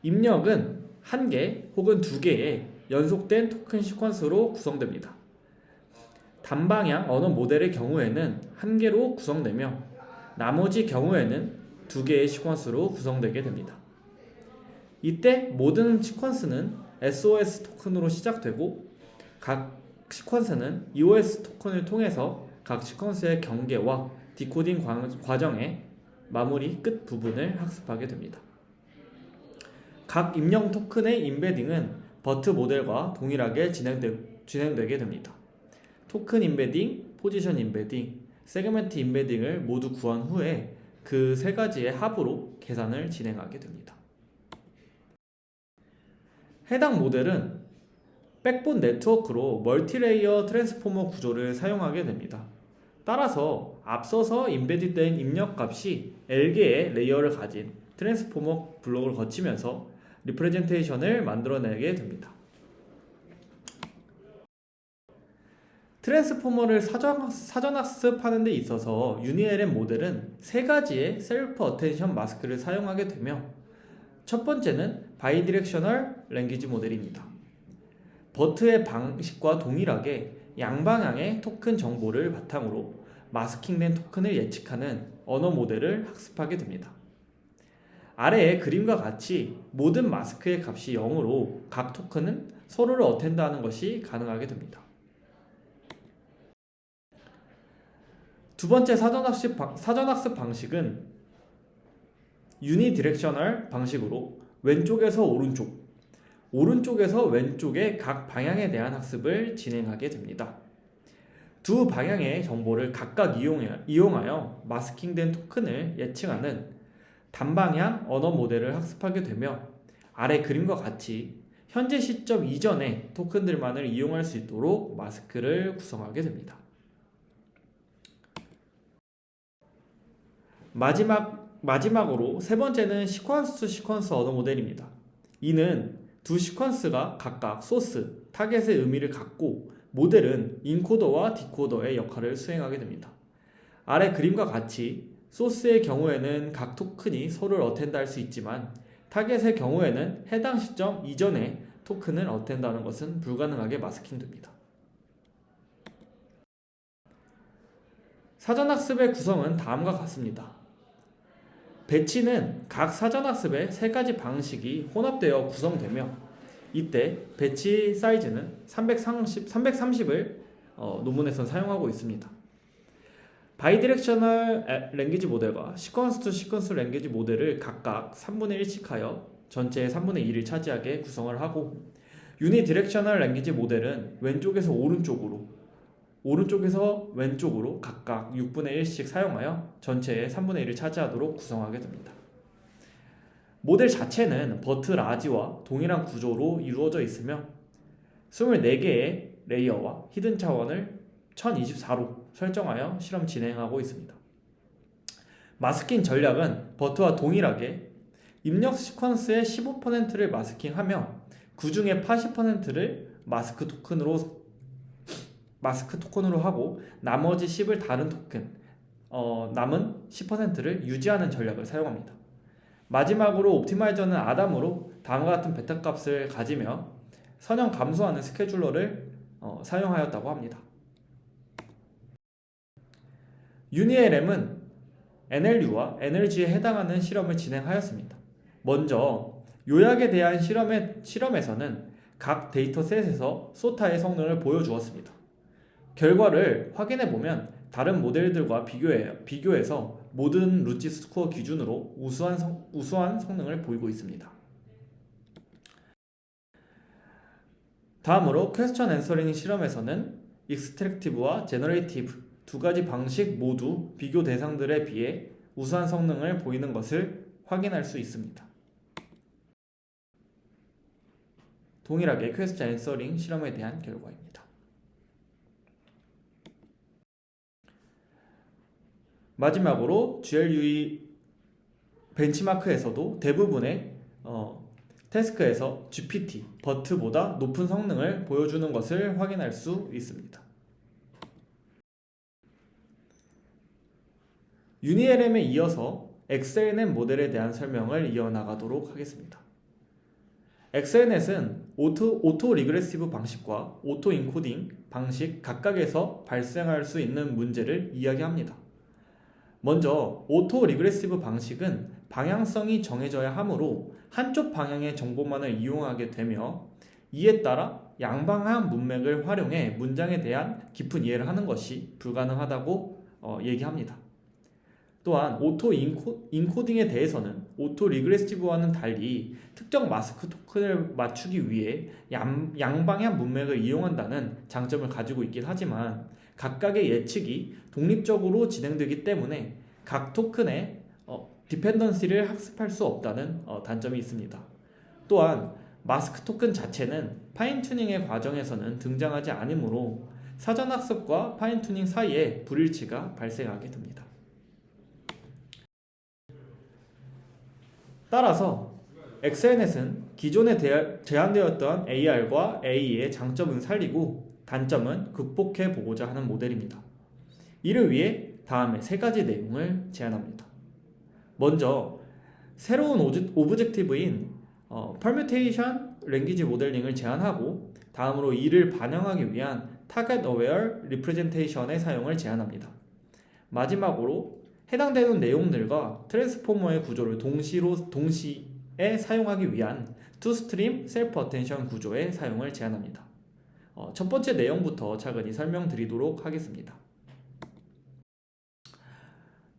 입력은 한 개 혹은 두 개의 연속된 토큰 시퀀스로 구성됩니다. 단방향 언어 모델의 경우에는 한 개로 구성되며 나머지 경우에는 두 개의 시퀀스로 구성되게 됩니다. 이때 모든 시퀀스는 SOS 토큰으로 시작되고 각 시퀀스는 EOS 토큰을 통해서 각 시퀀스의 경계와 디코딩 과정의 마무리 끝 부분을 학습하게 됩니다. 각 입력 토큰의 임베딩은 버트 모델과 동일하게 진행되게 됩니다. 토큰 임베딩, 포지션 임베딩, 세그멘트 임베딩을 모두 구한 후에 그 세 가지의 합으로 계산을 진행하게 됩니다. 해당 모델은 백본 네트워크로 멀티레이어 트랜스포머 구조를 사용하게 됩니다. 따라서 앞서서 임베디된 입력값이 L개의 레이어를 가진 트랜스포머 블록을 거치면서 리프레젠테이션을 만들어내게 됩니다. 트랜스포머를 사전학습하는 데 있어서 유니LM 모델은 세 가지의 셀프 어텐션 마스크를 사용하게 되며 첫 번째는 바이디렉셔널 랭귀지 모델입니다. 버트의 방식과 동일하게 양방향의 토큰 정보를 바탕으로 마스킹된 토큰을 예측하는 언어 모델을 학습하게 됩니다. 아래의 그림과 같이 모든 마스크의 값이 0으로 각 토큰은 서로를 어텐드하는 것이 가능하게 됩니다. 두 번째 사전학습 방식은 유니디렉셔널 방식으로 왼쪽에서 오른쪽, 오른쪽에서 왼쪽의 각 방향에 대한 학습을 진행하게 됩니다. 두 방향의 정보를 각각 이용하여 마스킹된 토큰을 예측하는 단방향 언어 모델을 학습하게 되며 아래 그림과 같이 현재 시점 이전의 토큰들만을 이용할 수 있도록 마스크를 구성하게 됩니다. 마지막으로 세 번째는 시퀀스 언어 모델입니다. 이는 두 시퀀스가 각각 소스, 타겟의 의미를 갖고 모델은 인코더와 디코더의 역할을 수행하게 됩니다. 아래 그림과 같이 소스의 경우에는 각 토큰이 서로를 어텐드할 수 있지만 타겟의 경우에는 해당 시점 이전에 토큰을 어텐드하는 것은 불가능하게 마스킹됩니다. 사전학습의 구성은 다음과 같습니다. 배치는 각 사전학습의 세 가지 방식이 혼합되어 구성되며 이때 배치 사이즈는 330을 논문에서 사용하고 있습니다. 바이디렉셔널 랭귀지 모델과 시퀀스 투 시퀀스 랭귀지 모델을 각각 3분의 1씩 하여 전체의 3분의 2를 차지하게 구성을 하고 유니디렉셔널 랭귀지 모델은 왼쪽에서 오른쪽에서 왼쪽으로 각각 6분의 1씩 사용하여 전체의 3분의 1을 차지하도록 구성하게 됩니다. 모델 자체는 버트 라지와 동일한 구조로 이루어져 있으며 24개의 레이어와 히든 차원을 1024로 설정하여 실험 진행하고 있습니다. 마스킹 전략은 버트와 동일하게 입력 시퀀스의 15%를 마스킹하며 그 중에 80%를 마스크 토큰으로 하고 나머지 10을 다른 토큰, 남은 10%를 유지하는 전략을 사용합니다. 마지막으로 옵티마이저는 아담으로 다음과 같은 베타 값을 가지며 선형 감소하는 스케줄러를 사용하였다고 합니다. 유니LM은 NLU와 NLG에 해당하는 실험을 진행하였습니다. 먼저 요약에 대한 실험에서는 각 데이터셋에서 소타의 성능을 보여주었습니다. 결과를 확인해보면 다른 모델들과 비교해서 모든 루치 스코어 기준으로 우수한 성능을 보이고 있습니다. 다음으로 퀘스천 앤서링 실험에서는 익스트랙티브와 제너레이티브 두 가지 방식 모두 비교 대상들에 비해 우수한 성능을 보이는 것을 확인할 수 있습니다. 동일하게 퀘스천 앤서링 실험에 대한 결과입니다. 마지막으로 GLUE 벤치마크에서도 대부분의 태스크에서 GPT, 버트보다 높은 성능을 보여주는 것을 확인할 수 있습니다. 유니LM에 이어서 XLNet 모델에 대한 설명을 이어나가도록 하겠습니다. XLNet은 오토 리그레시브 방식과 오토 인코딩 방식 각각에서 발생할 수 있는 문제를 이야기합니다. 먼저 오토 리그레시브 방식은 방향성이 정해져야 하므로 한쪽 방향의 정보만을 이용하게 되며 이에 따라 양방향 문맥을 활용해 문장에 대한 깊은 이해를 하는 것이 불가능하다고 얘기합니다. 또한 오토 인코딩에 대해서는 오토 리그레시브와는 달리 특정 마스크 토큰을 맞추기 위해 양방향 문맥을 이용한다는 장점을 가지고 있긴 하지만 각각의 예측이 독립적으로 진행되기 때문에 각 토큰의 디펜던시를 학습할 수 없다는 단점이 있습니다. 또한 마스크 토큰 자체는 파인튜닝의 과정에서는 등장하지 않으므로 사전학습과 파인튜닝 사이에 불일치가 발생하게 됩니다. 따라서 XLNet은 기존에 제한되었던 AR과 AE의 장점은 살리고 단점은 극복해 보고자 하는 모델입니다. 이를 위해 다음에 세 가지 내용을 제안합니다. 먼저 새로운 오브젝티브인 permutation 랭귀지 모델링을 제안하고 다음으로 이를 반영하기 위한 target aware representation의 사용을 제안합니다. 마지막으로 해당되는 내용들과 트랜스포머의 구조를 동시에 사용하기 위한 투스트림 셀프 어텐션 구조의 사용을 제안합니다. 첫 번째 내용부터 차근히 설명드리도록 하겠습니다.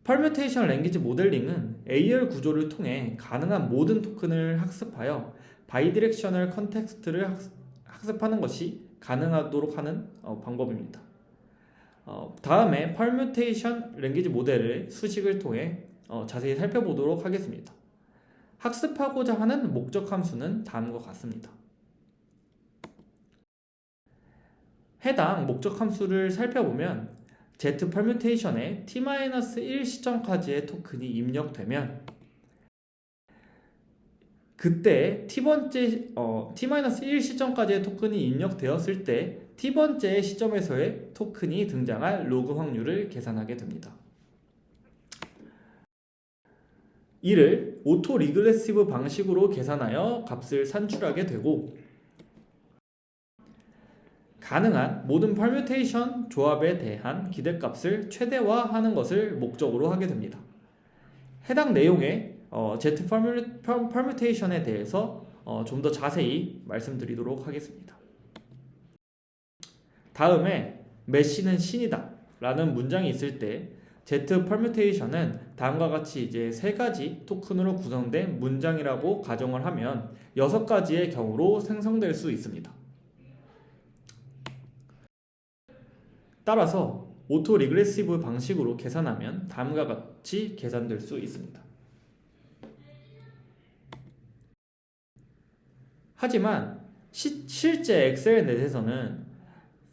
퍼뮤테이션 랭귀지 모델링은 AR 구조를 통해 가능한 모든 토큰을 학습하여 바이디렉셔널 컨텍스트를 학습하는 것이 가능하도록 하는 방법입니다. 다음에 퍼뮤테이션 랭귀지 모델의 수식을 통해 자세히 살펴보도록 하겠습니다. 학습하고자 하는 목적 함수는 다음과 같습니다. 해당 목적 함수를 살펴보면 Z 퍼뮤테이션에 t-1 시점까지의 토큰이 입력되면 그때 t-1 시점까지의 토큰이 입력되었을 때 t번째 시점에서의 토큰이 등장할 로그 확률을 계산하게 됩니다. 이를 오토 리그레시브 방식으로 계산하여 값을 산출하게 되고, 가능한 모든 퍼뮤테이션 조합에 대한 기대값을 최대화하는 것을 목적으로 하게 됩니다. 해당 내용의 Z 퍼뮤테이션에 대해서 좀 더 자세히 말씀드리도록 하겠습니다. 다음에 메시는 신이다 라는 문장이 있을 때 Z 퍼뮤테이션은 다음과 같이 이제 3가지 토큰으로 구성된 문장이라고 가정을 하면 6가지의 경우로 생성될 수 있습니다. 따라서 오토 리그레시브 방식으로 계산하면 다음과 같이 계산될 수 있습니다. 하지만 실제 엑셀넷에서는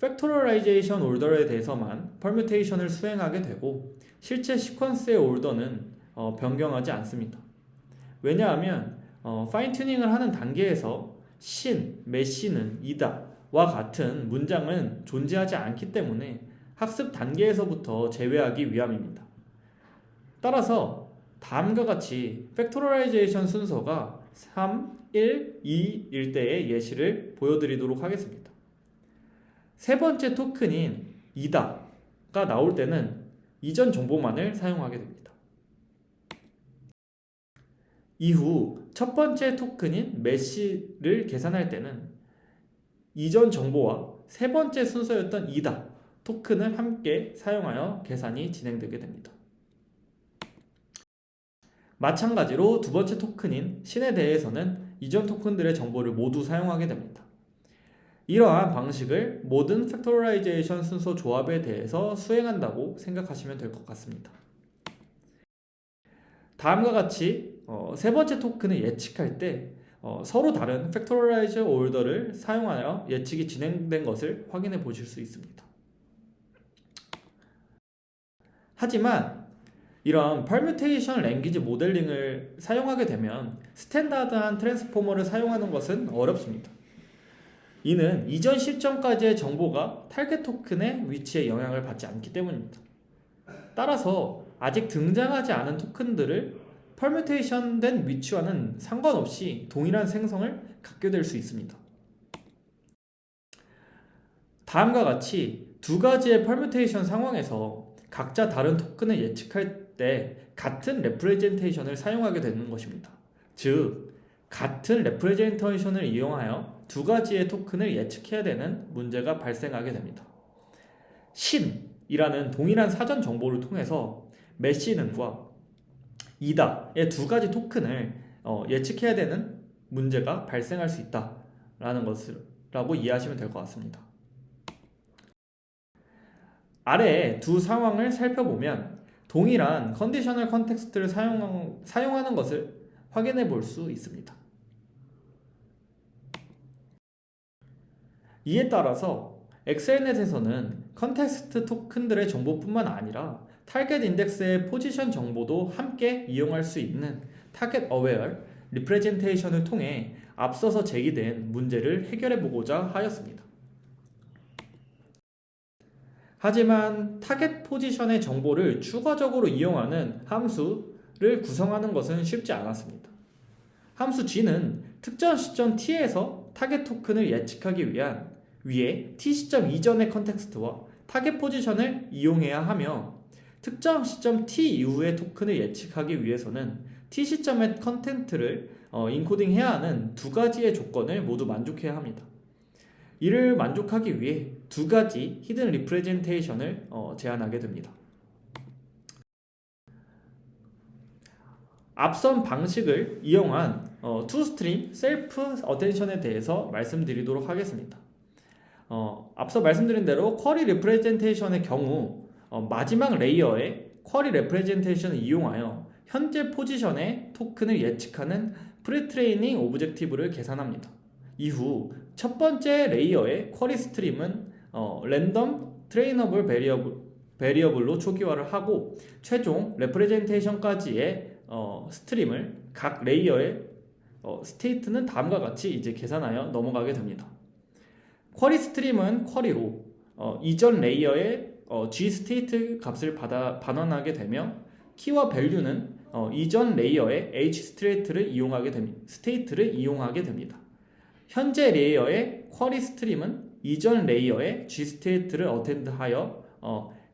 팩토라이제이션 올더에 대해서만 퍼뮤테이션을 수행하게 되고 실제 시퀀스의 올더는 변경하지 않습니다. 왜냐하면 파인 튜닝을 하는 단계에서 신, 메시는 이다 와 같은 문장은 존재하지 않기 때문에 학습 단계에서부터 제외하기 위함입니다. 따라서 다음과 같이 팩토라이제이션 순서가 3, 1, 2일 때의 예시를 보여드리도록 하겠습니다. 세 번째 토큰인 이다가 나올 때는 이전 정보만을 사용하게 됩니다. 이후 첫 번째 토큰인 메시를 계산할 때는 이전 정보와 세 번째 순서였던 이다 토큰을 함께 사용하여 계산이 진행되게 됩니다. 마찬가지로 두 번째 토큰인 신에 대해서는 이전 토큰들의 정보를 모두 사용하게 됩니다. 이러한 방식을 모든 팩토라이제이션 순서 조합에 대해서 수행한다고 생각하시면 될 것 같습니다. 다음과 같이 세 번째 토큰을 예측할 때 서로 다른 팩토라이즈 올더를 사용하여 예측이 진행된 것을 확인해 보실 수 있습니다. 하지만 이런 퍼뮤테이션 랭귀지 모델링을 사용하게 되면 스탠다드한 트랜스포머를 사용하는 것은 어렵습니다. 이는 이전 시점까지의 정보가 타겟 토큰의 위치에 영향을 받지 않기 때문입니다. 따라서 아직 등장하지 않은 토큰들을 퍼뮤테이션 된 위치와는 상관없이 동일한 생성을 갖게 될 수 있습니다. 다음과 같이 두 가지의 퍼뮤테이션 상황에서 각자 다른 토큰을 예측할 때 같은 레프레젠테이션을 사용하게 되는 것입니다. 즉, 같은 레프레젠테이션을 이용하여 두 가지의 토큰을 예측해야 되는 문제가 발생하게 됩니다. 신이라는 동일한 사전 정보를 통해서 메시는과 이다의 두 가지 토큰을 예측해야 되는 문제가 발생할 수 있다라는 것이라고 이해하시면 될 것 같습니다. 아래 두 상황을 살펴보면 동일한 컨디셔널 컨텍스트를 사용하는 것을 확인해 볼 수 있습니다. 이에 따라서 엑셀넷에서는 컨텍스트 토큰들의 정보뿐만 아니라 타겟 인덱스의 포지션 정보도 함께 이용할 수 있는 타겟 어웨어 리프레젠테이션을 통해 앞서서 제기된 문제를 해결해 보고자 하였습니다. 하지만 타겟 포지션의 정보를 추가적으로 이용하는 함수를 구성하는 것은 쉽지 않았습니다. 함수 g는 특정 시점 t에서 타겟 토큰을 예측하기 위한 위에 t 시점 이전의 컨텍스트와 타겟 포지션을 이용해야 하며 특정 시점 t 이후의 토큰을 예측하기 위해서는 t 시점의 컨텐트를 인코딩해야 하는 두 가지의 조건을 모두 만족해야 합니다. 이를 만족하기 위해 두 가지 히든 리프레젠테이션을 제안하게 됩니다. 앞선 방식을 이용한 투스트림 셀프 어텐션에 대해서 말씀드리도록 하겠습니다. 앞서 말씀드린 대로 쿼리 레프레젠테이션의 경우 마지막 레이어의 쿼리 레프레젠테이션을 이용하여 현재 포지션의 토큰을 예측하는 프리트레이닝 오브젝티브를 계산합니다. 이후 첫 번째 레이어의 쿼리 스트림은 랜덤 트레이너블 베리어블로 초기화를 하고 최종 레프레젠테이션까지의 스트림을 각 레이어에 스테이트는 다음과 같이 이제 계산하여 넘어가게 됩니다. 쿼리 스트림은 쿼리로 이전 레이어의 G 스테이트 값을 반환하게 되며 키와 밸류는 이전 레이어의 H 스테이트를 이용하게 됩니다. 현재 레이어의 쿼리 스트림은 이전 레이어의 G 스테이트를 어텐드하여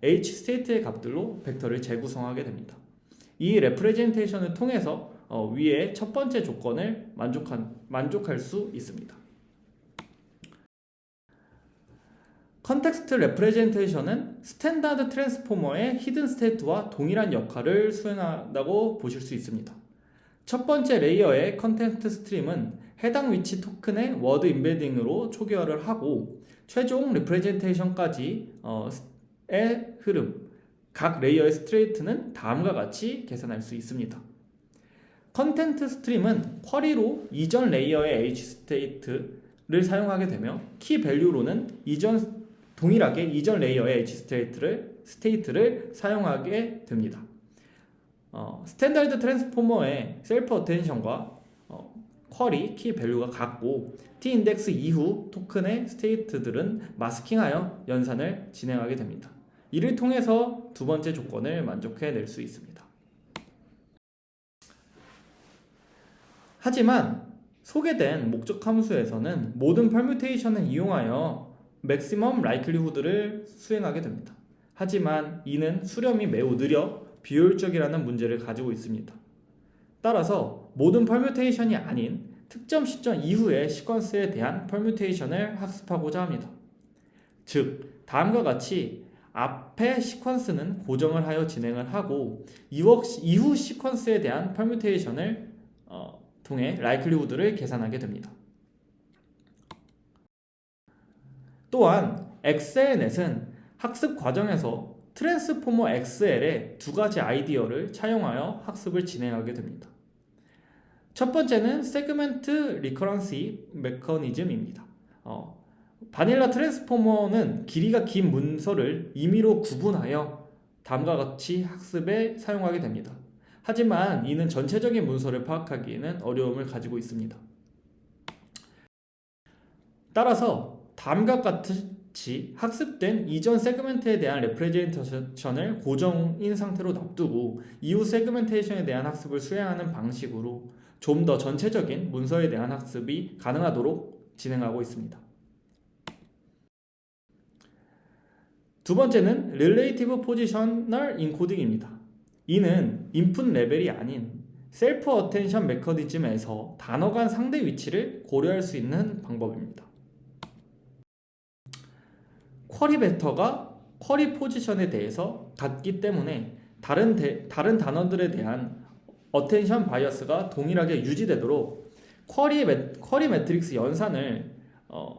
H 스테이트의 값들로 벡터를 재구성하게 됩니다. 이 레프레젠테이션을 통해서 위의 첫 번째 조건을 만족할 수 있습니다. 컨텍스트 레프레젠테이션은 스탠다드 트랜스포머의 히든 스테이트와 동일한 역할을 수행한다고 보실 수 있습니다. 첫 번째 레이어의 컨텍스트 스트림은 해당 위치 토큰의 워드 임베딩으로 초기화를 하고 최종 레프레젠테이션까지의 흐름, 각 레이어의 스트레이트는 다음과 같이 계산할 수 있습니다. 컨텐트 스트림은 쿼리로 이전 레이어의 H 스테이트를 사용하게 되며 키 밸류로는 동일하게 이전 레이어의 H 스테이트를 사용하게 됩니다. 스탠다드 트랜스포머의 셀프 어텐션과 쿼리 키 밸류가 같고 T 인덱스 이후 토큰의 스테이트들은 마스킹하여 연산을 진행하게 됩니다. 이를 통해서 두 번째 조건을 만족해낼 수 있습니다. 하지만 소개된 목적 함수에서는 모든 퍼뮤테이션을 이용하여 맥시멈 라이클리후드를 수행하게 됩니다. 하지만 이는 수렴이 매우 느려 비효율적이라는 문제를 가지고 있습니다. 따라서 모든 퍼뮤테이션이 아닌 특정 시점 이후의 시퀀스에 대한 퍼뮤테이션을 학습하고자 합니다. 즉, 다음과 같이 앞의 시퀀스는 고정을 하여 진행을 하고 이후 시퀀스에 대한 퍼뮤테이션을 통해 라이클리후드를 계산하게 됩니다. 또한 엑셀넷은 학습 과정에서 트랜스포머 XL의 두 가지 아이디어를 차용하여 학습을 진행하게 됩니다. 첫 번째는 세그멘트 리커런시 메커니즘입니다. 바닐라 트랜스포머는 길이가 긴 문서를 임의로 구분하여 다음과 같이 학습에 사용하게 됩니다. 하지만 이는 전체적인 문서를 파악하기에는 어려움을 가지고 있습니다. 따라서 다음과 같이 학습된 이전 세그멘트에 대한 레프레젠테이션을 고정인 상태로 놔두고 이후 세그멘테이션에 대한 학습을 수행하는 방식으로 좀 더 전체적인 문서에 대한 학습이 가능하도록 진행하고 있습니다. 두 번째는 릴레이티브 포지셔널 인코딩입니다. 이는 인풋 레벨이 아닌 셀프 어텐션 메커니즘에서 단어 간 상대 위치를 고려할 수 있는 방법입니다. 쿼리 벡터가 쿼리 포지션에 대해서 같기 때문에 다른 단어들에 대한 어텐션 바이어스가 동일하게 유지되도록 쿼리 매트릭스 연산을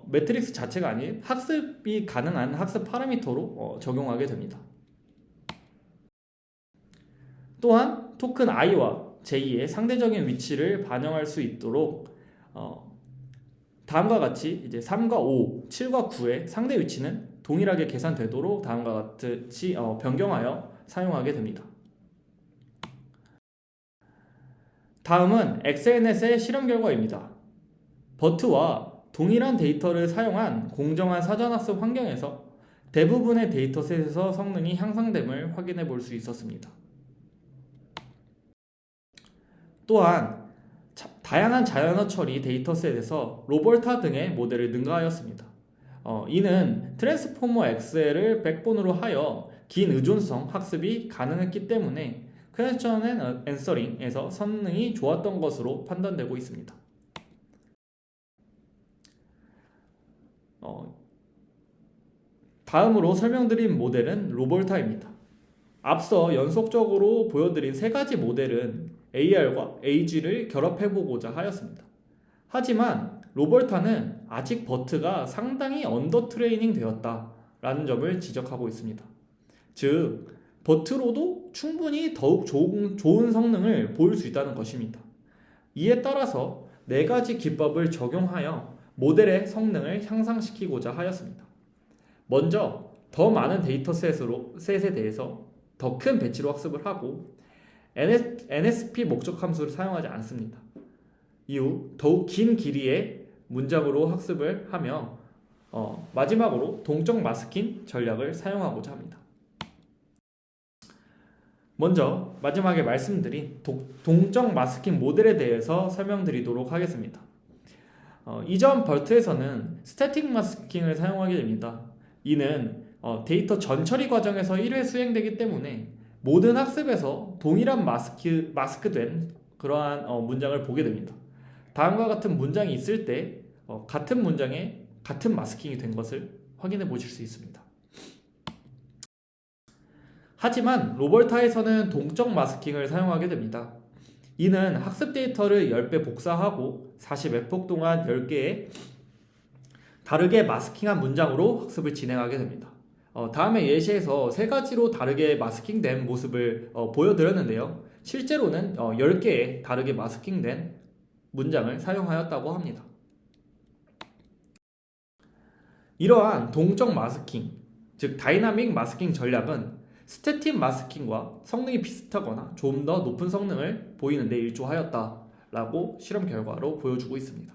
매트릭스 자체가 아닌 학습이 가능한 학습 파라미터로 적용하게 됩니다. 또한 토큰 i와 j의 상대적인 위치를 반영할 수 있도록 다음과 같이 이제 3과 5, 7과 9의 상대 위치는 동일하게 계산되도록 다음과 같이 변경하여 사용하게 됩니다. 다음은 엑셀넷의 실험 결과입니다. 버트와 동일한 데이터를 사용한 공정한 사전학습 환경에서 대부분의 데이터셋에서 성능이 향상됨을 확인해 볼 수 있었습니다. 또한 다양한 자연어 처리 데이터셋에서 로벌타 등의 모델을 능가하였습니다. 이는 트랜스포머 XL을 백본으로 하여 긴 의존성 학습이 가능했기 때문에 퀘스천 앤 앤서링에서 성능이 좋았던 것으로 판단되고 있습니다. 다음으로 설명드린 모델은 로벌타입니다. 앞서 연속적으로 보여드린 세 가지 모델은 AR과 AG를 결합해보고자 하였습니다. 하지만 로벌타는 아직 버트가 상당히 언더 트레이닝 되었다라는 점을 지적하고 있습니다. 즉, 버트로도 충분히 더욱 좋은 성능을 보일 수 있다는 것입니다. 이에 따라서 네 가지 기법을 적용하여 모델의 성능을 향상시키고자 하였습니다. 먼저 더 많은 데이터셋에 대해서 더 큰 배치로 학습을 하고 NSP 목적 함수를 사용하지 않습니다. 이후 더욱 긴 길이의 문장으로 학습을 하며 마지막으로 동적 마스킹 전략을 사용하고자 합니다. 먼저 마지막에 말씀드린 동적 마스킹 모델에 대해서 설명드리도록 하겠습니다. 이전 버트에서는 스태틱 마스킹을 사용하게 됩니다. 이는 데이터 전처리 과정에서 1회 수행되기 때문에 모든 학습에서 동일한 마스크된 그러한 문장을 보게 됩니다. 다음과 같은 문장이 있을 때 같은 문장에 같은 마스킹이 된 것을 확인해 보실 수 있습니다. 하지만 로벌타에서는 동적 마스킹을 사용하게 됩니다. 이는 학습 데이터를 10배 복사하고 40에폭 동안 10개의 다르게 마스킹한 문장으로 학습을 진행하게 됩니다. 다음에 예시에서 3가지로 다르게 마스킹된 모습을 보여드렸는데요. 실제로는 10개의 다르게 마스킹된 문장을 사용하였다고 합니다. 이러한 동적 마스킹, 즉 다이나믹 마스킹 전략은 스태틱 마스킹과 성능이 비슷하거나 좀 더 높은 성능을 보이는 데 일조하였다라고 실험 결과로 보여주고 있습니다.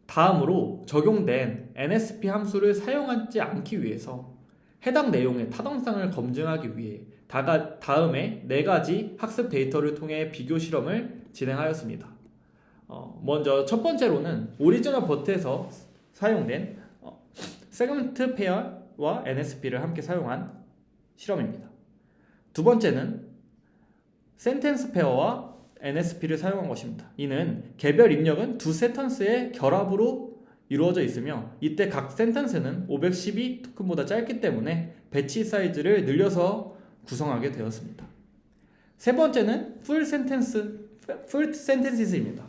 다음으로 적용된 NSP 함수를 사용하지 않기 위해서 해당 내용의 타당성을 검증하기 위해 다음에 4가지 학습 데이터를 통해 비교 실험을 진행하였습니다. 먼저 첫 번째로는 오리지널 버트에서 사용된 세그먼트 페어와 NSP를 함께 사용한 실험입니다. 두 번째는 센텐스 페어와 NSP를 사용한 것입니다. 이는 개별 입력은 두 센텐스의 결합으로 이루어져 있으며 이때 각 센텐스는 512 토큰보다 짧기 때문에 배치 사이즈를 늘려서 구성하게 되었습니다. 세 번째는 풀 센텐시스입니다.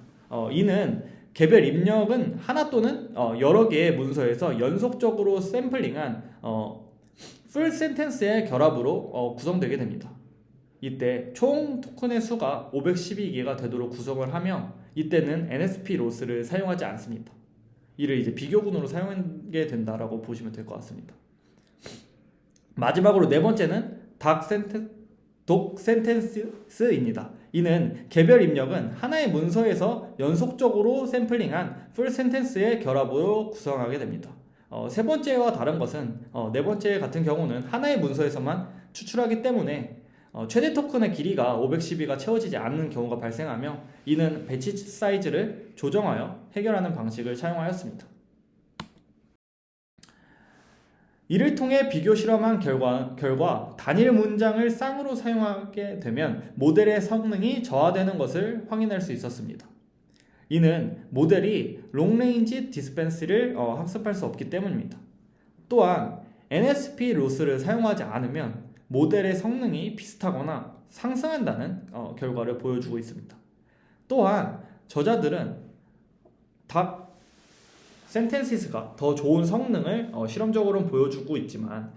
이는 개별 입력은 하나 또는 여러 개의 문서에서 연속적으로 샘플링한 풀 센텐스의 결합으로 구성되게 됩니다. 이때 총 토큰의 수가 512개가 되도록 구성을 하며 이때는 NSP 로스를 사용하지 않습니다. 이를 이제 비교군으로 사용하게 된다라고 보시면 될 것 같습니다. 마지막으로 네 번째는 독 센텐스입니다. 이는 개별 입력은 하나의 문서에서 연속적으로 샘플링한 풀 센텐스의 결합으로 구성하게 됩니다. 세 번째와 다른 것은 네 번째 같은 경우는 하나의 문서에서만 추출하기 때문에 최대 토큰의 길이가 512가 채워지지 않는 경우가 발생하며 이는 배치 사이즈를 조정하여 해결하는 방식을 사용하였습니다. 이를 통해 비교 실험한 결과 단일 문장을 쌍으로 사용하게 되면 모델의 성능이 저하되는 것을 확인할 수 있었습니다. 이는 모델이 롱레인지 디스펜스를 학습할 수 없기 때문입니다. 또한 NSP 로스를 사용하지 않으면 모델의 성능이 비슷하거나 상승한다는 결과를 보여주고 있습니다. 또한 저자들은 센텐시스가 더 좋은 성능을 실험적으로는 보여주고 있지만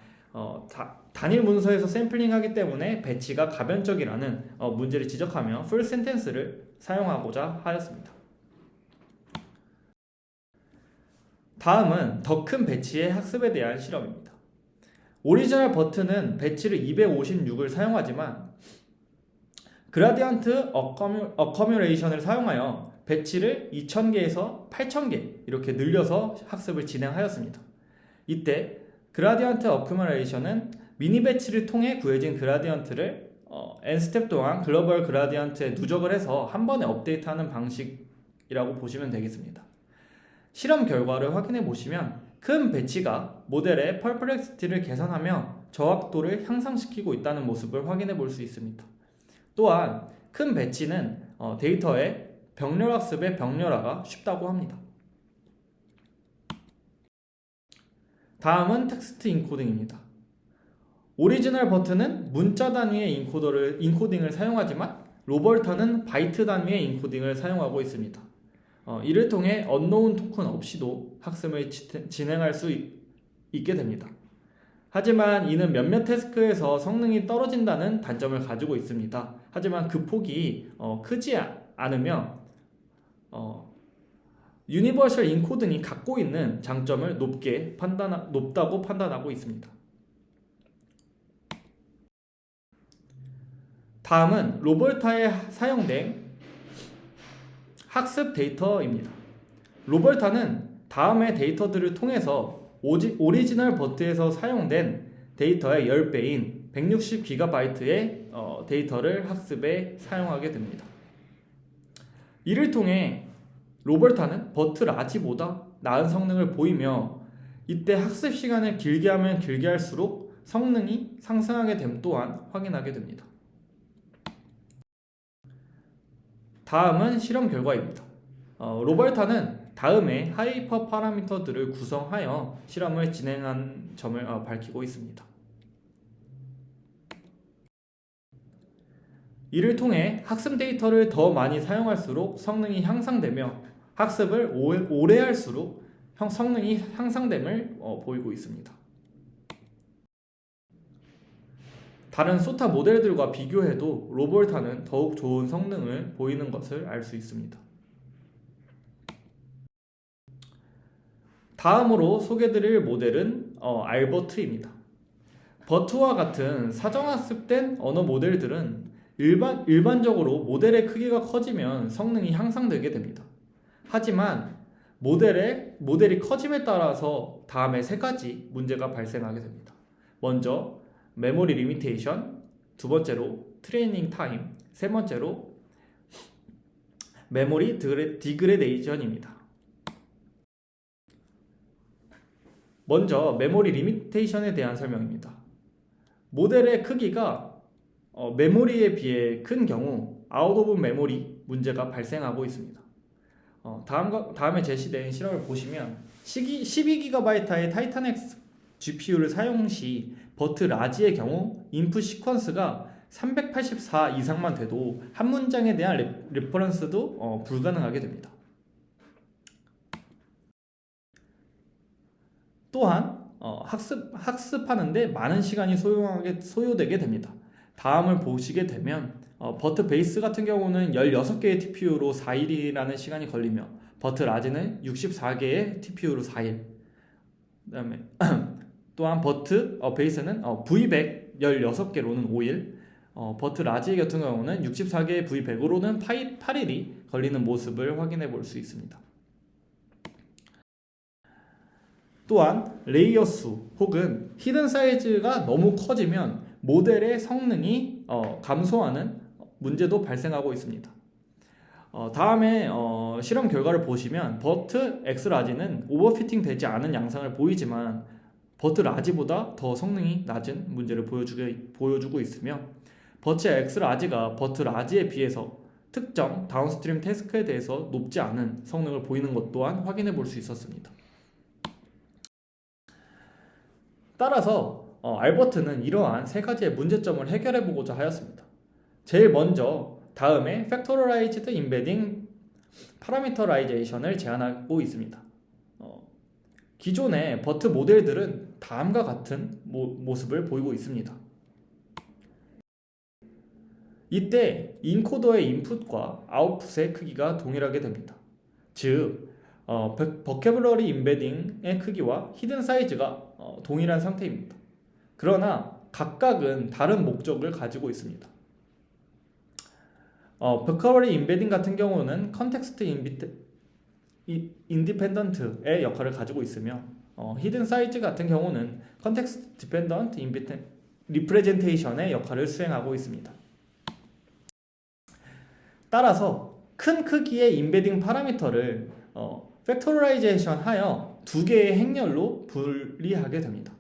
단일 문서에서 샘플링하기 때문에 배치가 가변적이라는 문제를 지적하며 풀 센텐스를 사용하고자 하였습니다. 다음은 더 큰 배치의 학습에 대한 실험입니다. 오리지널 버트는 배치를 256을 사용하지만 그라디언트 어커뮤레이션을 사용하여 배치를 2000개에서 8000개 이렇게 늘려서 학습을 진행하였습니다. 이때 그라디언트 어커뮤레이션은 미니 배치를 통해 구해진 그라디언트를 n스텝 동안 글로벌 그라디언트에 누적을 해서 한 번에 업데이트하는 방식이라고 보시면 되겠습니다. 실험 결과를 확인해 보시면 큰 배치가 모델의 퍼플렉시티를 개선하며 정확도를 향상시키고 있다는 모습을 확인해 볼 수 있습니다. 또한 큰 배치는 데이터의 병렬학습의 병렬화가 쉽다고 합니다. 다음은 텍스트 인코딩입니다. 오리지널 버트는 문자 단위의 인코딩을 사용하지만 로벌타는 바이트 단위의 인코딩을 사용하고 있습니다. 이를 통해 언노운 토큰 없이도 학습을 진행할 수 있게 됩니다. 하지만 이는 몇몇 태스크에서 성능이 떨어진다는 단점을 가지고 있습니다. 하지만 그 폭이 크지 않으며 유니버셜 인코딩이 갖고 있는 장점을 높다고 판단하고 있습니다. 다음은 로벌타에 사용된 학습 데이터입니다. 로벌타는 다음의 데이터들을 통해서 오리지널 버트에서 사용된 데이터의 10배인 160GB의 데이터를 학습에 사용하게 됩니다. 이를 통해 로벌타는 버트 라지보다 나은 성능을 보이며 이때 학습 시간을 길게 하면 길게 할수록 성능이 상승하게 됨 또한 확인하게 됩니다. 다음은 실험 결과입니다. 로벌타는 다음에 하이퍼 파라미터들을 구성하여 실험을 진행한 점을 밝히고 있습니다. 이를 통해 학습 데이터를 더 많이 사용할수록 성능이 향상되며 학습을 오래 할수록 성능이 향상됨을 보이고 있습니다. 다른 소타 모델들과 비교해도 로벌타는 더욱 좋은 성능을 보이는 것을 알 수 있습니다. 다음으로 소개드릴 모델은 알버트입니다. 버트와 같은 사전학습된 언어 모델들은 일반적으로 모델의 크기가 커지면 성능이 향상되게 됩니다. 하지만 모델이 커짐에 따라서 다음에 세 가지 문제가 발생하게 됩니다. 먼저 메모리 리미테이션, 두 번째로 트레이닝 타임, 세 번째로 메모리 디그레데이션입니다. 먼저 메모리 리미테이션에 대한 설명입니다. 모델의 크기가 메모리에 비해 큰 경우 아웃 오브 메모리 문제가 발생하고 있습니다. 다음에 제시된 실험을 보시면 12GB의 타이탄 X GPU를 사용 시 버트 라지의 경우 인풋 시퀀스가 384 이상만 돼도 한 문장에 대한 레퍼런스도 불가능하게 됩니다. 또한 학습하는데 많은 시간이 소요되게 됩니다. 다음을 보시게 되면 버트 베이스 같은 경우는 16개의 TPU로 4일이라는 시간이 걸리며 버트 라지는 64개의 TPU로 4일. 그다음에 또한 버트 베이스는 V100 16개로는 5일, 버트 라지 같은 경우는 64개의 V100으로는 8일이 걸리는 모습을 확인해 볼 수 있습니다. 또한 레이어 수 혹은 히든 사이즈가 너무 커지면 모델의 성능이 감소하는 문제도 발생하고 있습니다. 다음에 실험 결과를 보시면 버트 X 라지는 오버피팅 되지 않은 양상을 보이지만 버트 라지보다 더 성능이 낮은 문제를 보여주고 있으며 버트 X 라지가 버트 라지에 비해서 특정 다운스트림 태스크에 대해서 높지 않은 성능을 보이는 것 또한 확인해 볼 수 있었습니다. 따라서 알버트는 이러한 세 가지의 문제점을 해결해 보고자 하였습니다. 제일 먼저 다음에 팩토러라이즈드 임베딩 파라미터라이제이션을 제안하고 있습니다. 기존의 버트 모델들은 다음과 같은 모습을 보이고 있습니다. 이때 인코더의 인풋과 아웃풋의 크기가 동일하게 됩니다. 즉, 버케블러리 임베딩의 크기와 히든 사이즈가 동일한 상태입니다. 그러나 각각은 다른 목적을 가지고 있습니다. 버케블러리 임베딩 같은 경우는 컨텍스트 인디펜던트의 역할을 가지고 있으며 히든 사이즈 같은 경우는 컨텍스트 디펜던트 리프레젠테이션의 역할을 수행하고 있습니다. 따라서 큰 크기의 임베딩 파라미터를 팩토라이제이션 하여 두 개의 행렬로 분리하게 됩니다.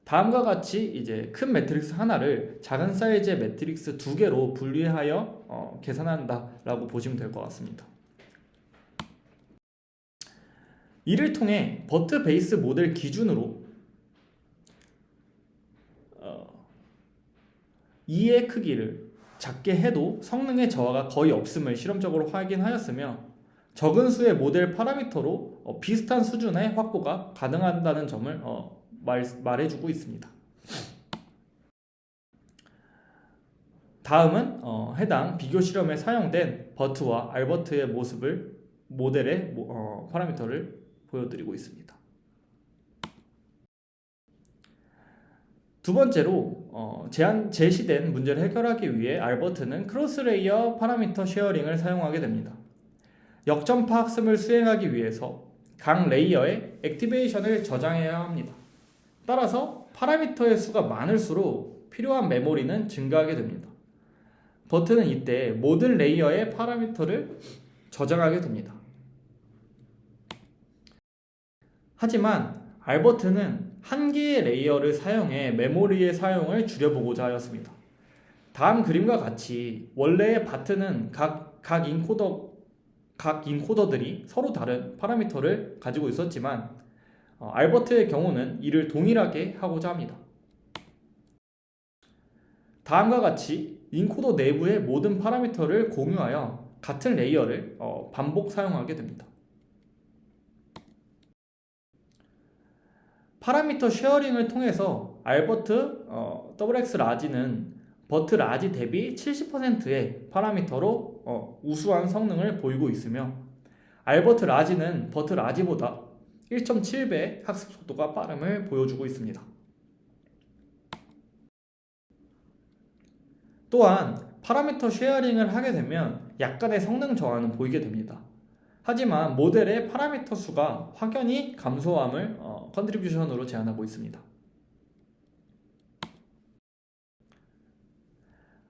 다음과 같이 이제 큰 매트릭스 하나를 작은 사이즈의 매트릭스 두 개로 분리하여 계산한다라고 보시면 될 것 같습니다. 이를 통해 버트 베이스 모델 기준으로 2의 크기를 작게 해도 성능의 저하가 거의 없음을 실험적으로 확인하였으며 적은 수의 모델 파라미터로 비슷한 수준의 확보가 가능하다는 점을 말해주고 있습니다. 다음은 해당 비교 실험에 사용된 버트와 알버트의 모델의 파라미터를 보여드리고 있습니다. 두 번째로 제시된 문제를 해결하기 위해 알버트는 크로스 레이어 파라미터 쉐어링을 사용하게 됩니다. 역전파 학습을 수행하기 위해서 각 레이어의 액티베이션을 저장해야 합니다. 따라서 파라미터의 수가 많을수록 필요한 메모리는 증가하게 됩니다. 버튼은 이때 모든 레이어의 파라미터를 저장하게 됩니다. 하지만 알버트는 한 개의 레이어를 사용해 메모리의 사용을 줄여보고자 하였습니다. 다음 그림과 같이 원래의 바트는 각 인코더들이 서로 다른 파라미터를 가지고 있었지만 알버트의 경우는 이를 동일하게 하고자 합니다. 다음과 같이 인코더 내부의 모든 파라미터를 공유하여 같은 레이어를 반복 사용하게 됩니다. 파라미터 쉐어링을 통해서 알버트 XX 라지는 버트 라지 대비 70%의 파라미터로 우수한 성능을 보이고 있으며 알버트 라지는 버트 라지보다 1.7배 학습 속도가 빠름을 보여주고 있습니다. 또한 파라미터 쉐어링을 하게 되면 약간의 성능 저하는 보이게 됩니다. 하지만 모델의 파라미터 수가 확연히 감소함을 컨트리뷰션으로 제안하고 있습니다.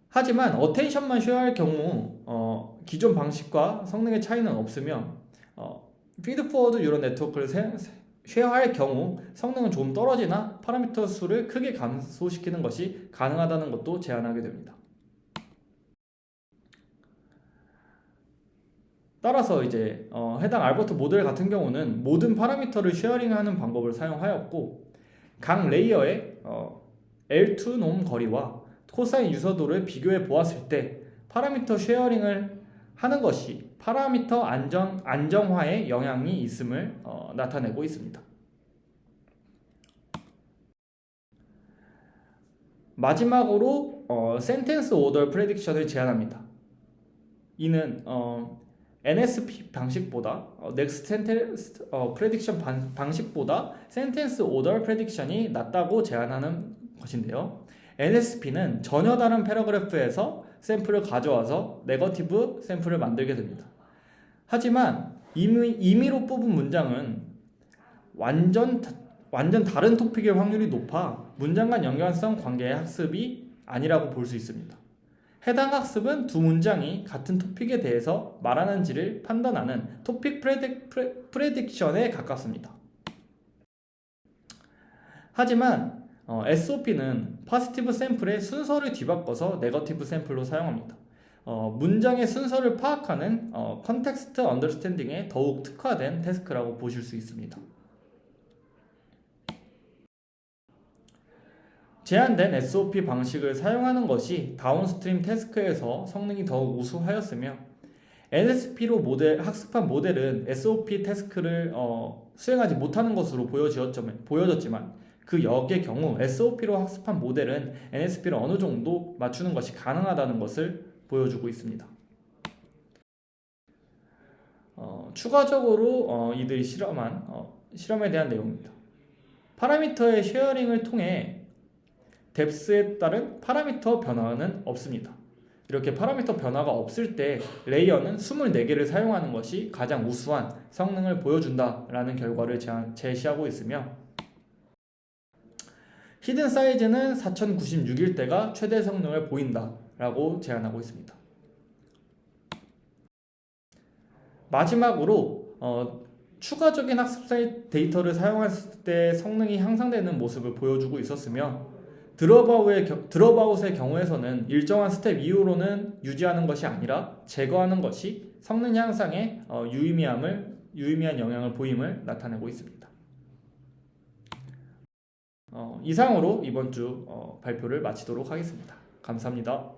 하지만 어텐션만 쉐어할 경우 기존 방식과 성능의 차이는 없으며 피드포워드 뉴럴 네트워크를 쉐어할 경우 성능은 조금 떨어지나 파라미터 수를 크게 감소시키는 것이 가능하다는 것도 제안하게 됩니다. 따라서 이제 해당 알버트 모델 같은 경우는 모든 파라미터를 쉐어링하는 방법을 사용하였고 각 레이어의 L2 놈 거리와 코사인 유사도를 비교해 보았을 때 파라미터 쉐어링을 하는 것이 파라미터 안정화에 영향이 있음을 나타내고 있습니다. 마지막으로 센텐스 오더 프레딕션을 제안합니다. 이는 NSP 방식보다 넥스트 센텐스 프레딕션 방식보다 센텐스 오더 프레딕션이 낮다고 제안하는 것인데요. NSP는 전혀 다른 패러그래프에서 샘플을 가져와서 네거티브 샘플을 만들게 됩니다. 하지만 임의로 뽑은 문장은 완전 다른 토픽의 확률이 높아 문장 간 연관성 관계의 학습이 아니라고 볼 수 있습니다. 해당 학습은 두 문장이 같은 토픽에 대해서 말하는지를 판단하는 토픽 프레딕션에 가깝습니다. 하지만 SOP는 포지티브 샘플의 순서를 뒤바꿔서 네거티브 샘플로 사용합니다. 문장의 순서를 파악하는 컨텍스트 언더스탠딩에 더욱 특화된 태스크라고 보실 수 있습니다. 제한된 SOP 방식을 사용하는 것이 다운스트림 태스크에서 성능이 더욱 우수하였으며 NSP로 학습한 모델은 SOP 태스크를 수행하지 못하는 것으로 보여졌지만 그 역의 경우 SOP로 학습한 모델은 NSP를 어느 정도 맞추는 것이 가능하다는 것을 보여주고 있습니다. 추가적으로 이들이 실험한 실험에 대한 내용입니다. 파라미터의 쉐어링을 통해 뎁스에 따른 파라미터 변화는 없습니다. 이렇게 파라미터 변화가 없을 때 레이어는 24개를 사용하는 것이 가장 우수한 성능을 보여준다라는 결과를 제시하고 있으며 히든 사이즈는 4096일 때가 최대 성능을 보인다라고 제안하고 있습니다. 마지막으로 추가적인 학습 데이터를 사용했을 때 성능이 향상되는 모습을 보여주고 있었으며 드롭아웃의 경우에서는 일정한 스텝 이후로는 유지하는 것이 아니라 제거하는 것이 성능 향상에 유의미한 영향을 보임을 나타내고 있습니다. 이상으로 이번 주 발표를 마치도록 하겠습니다. 감사합니다.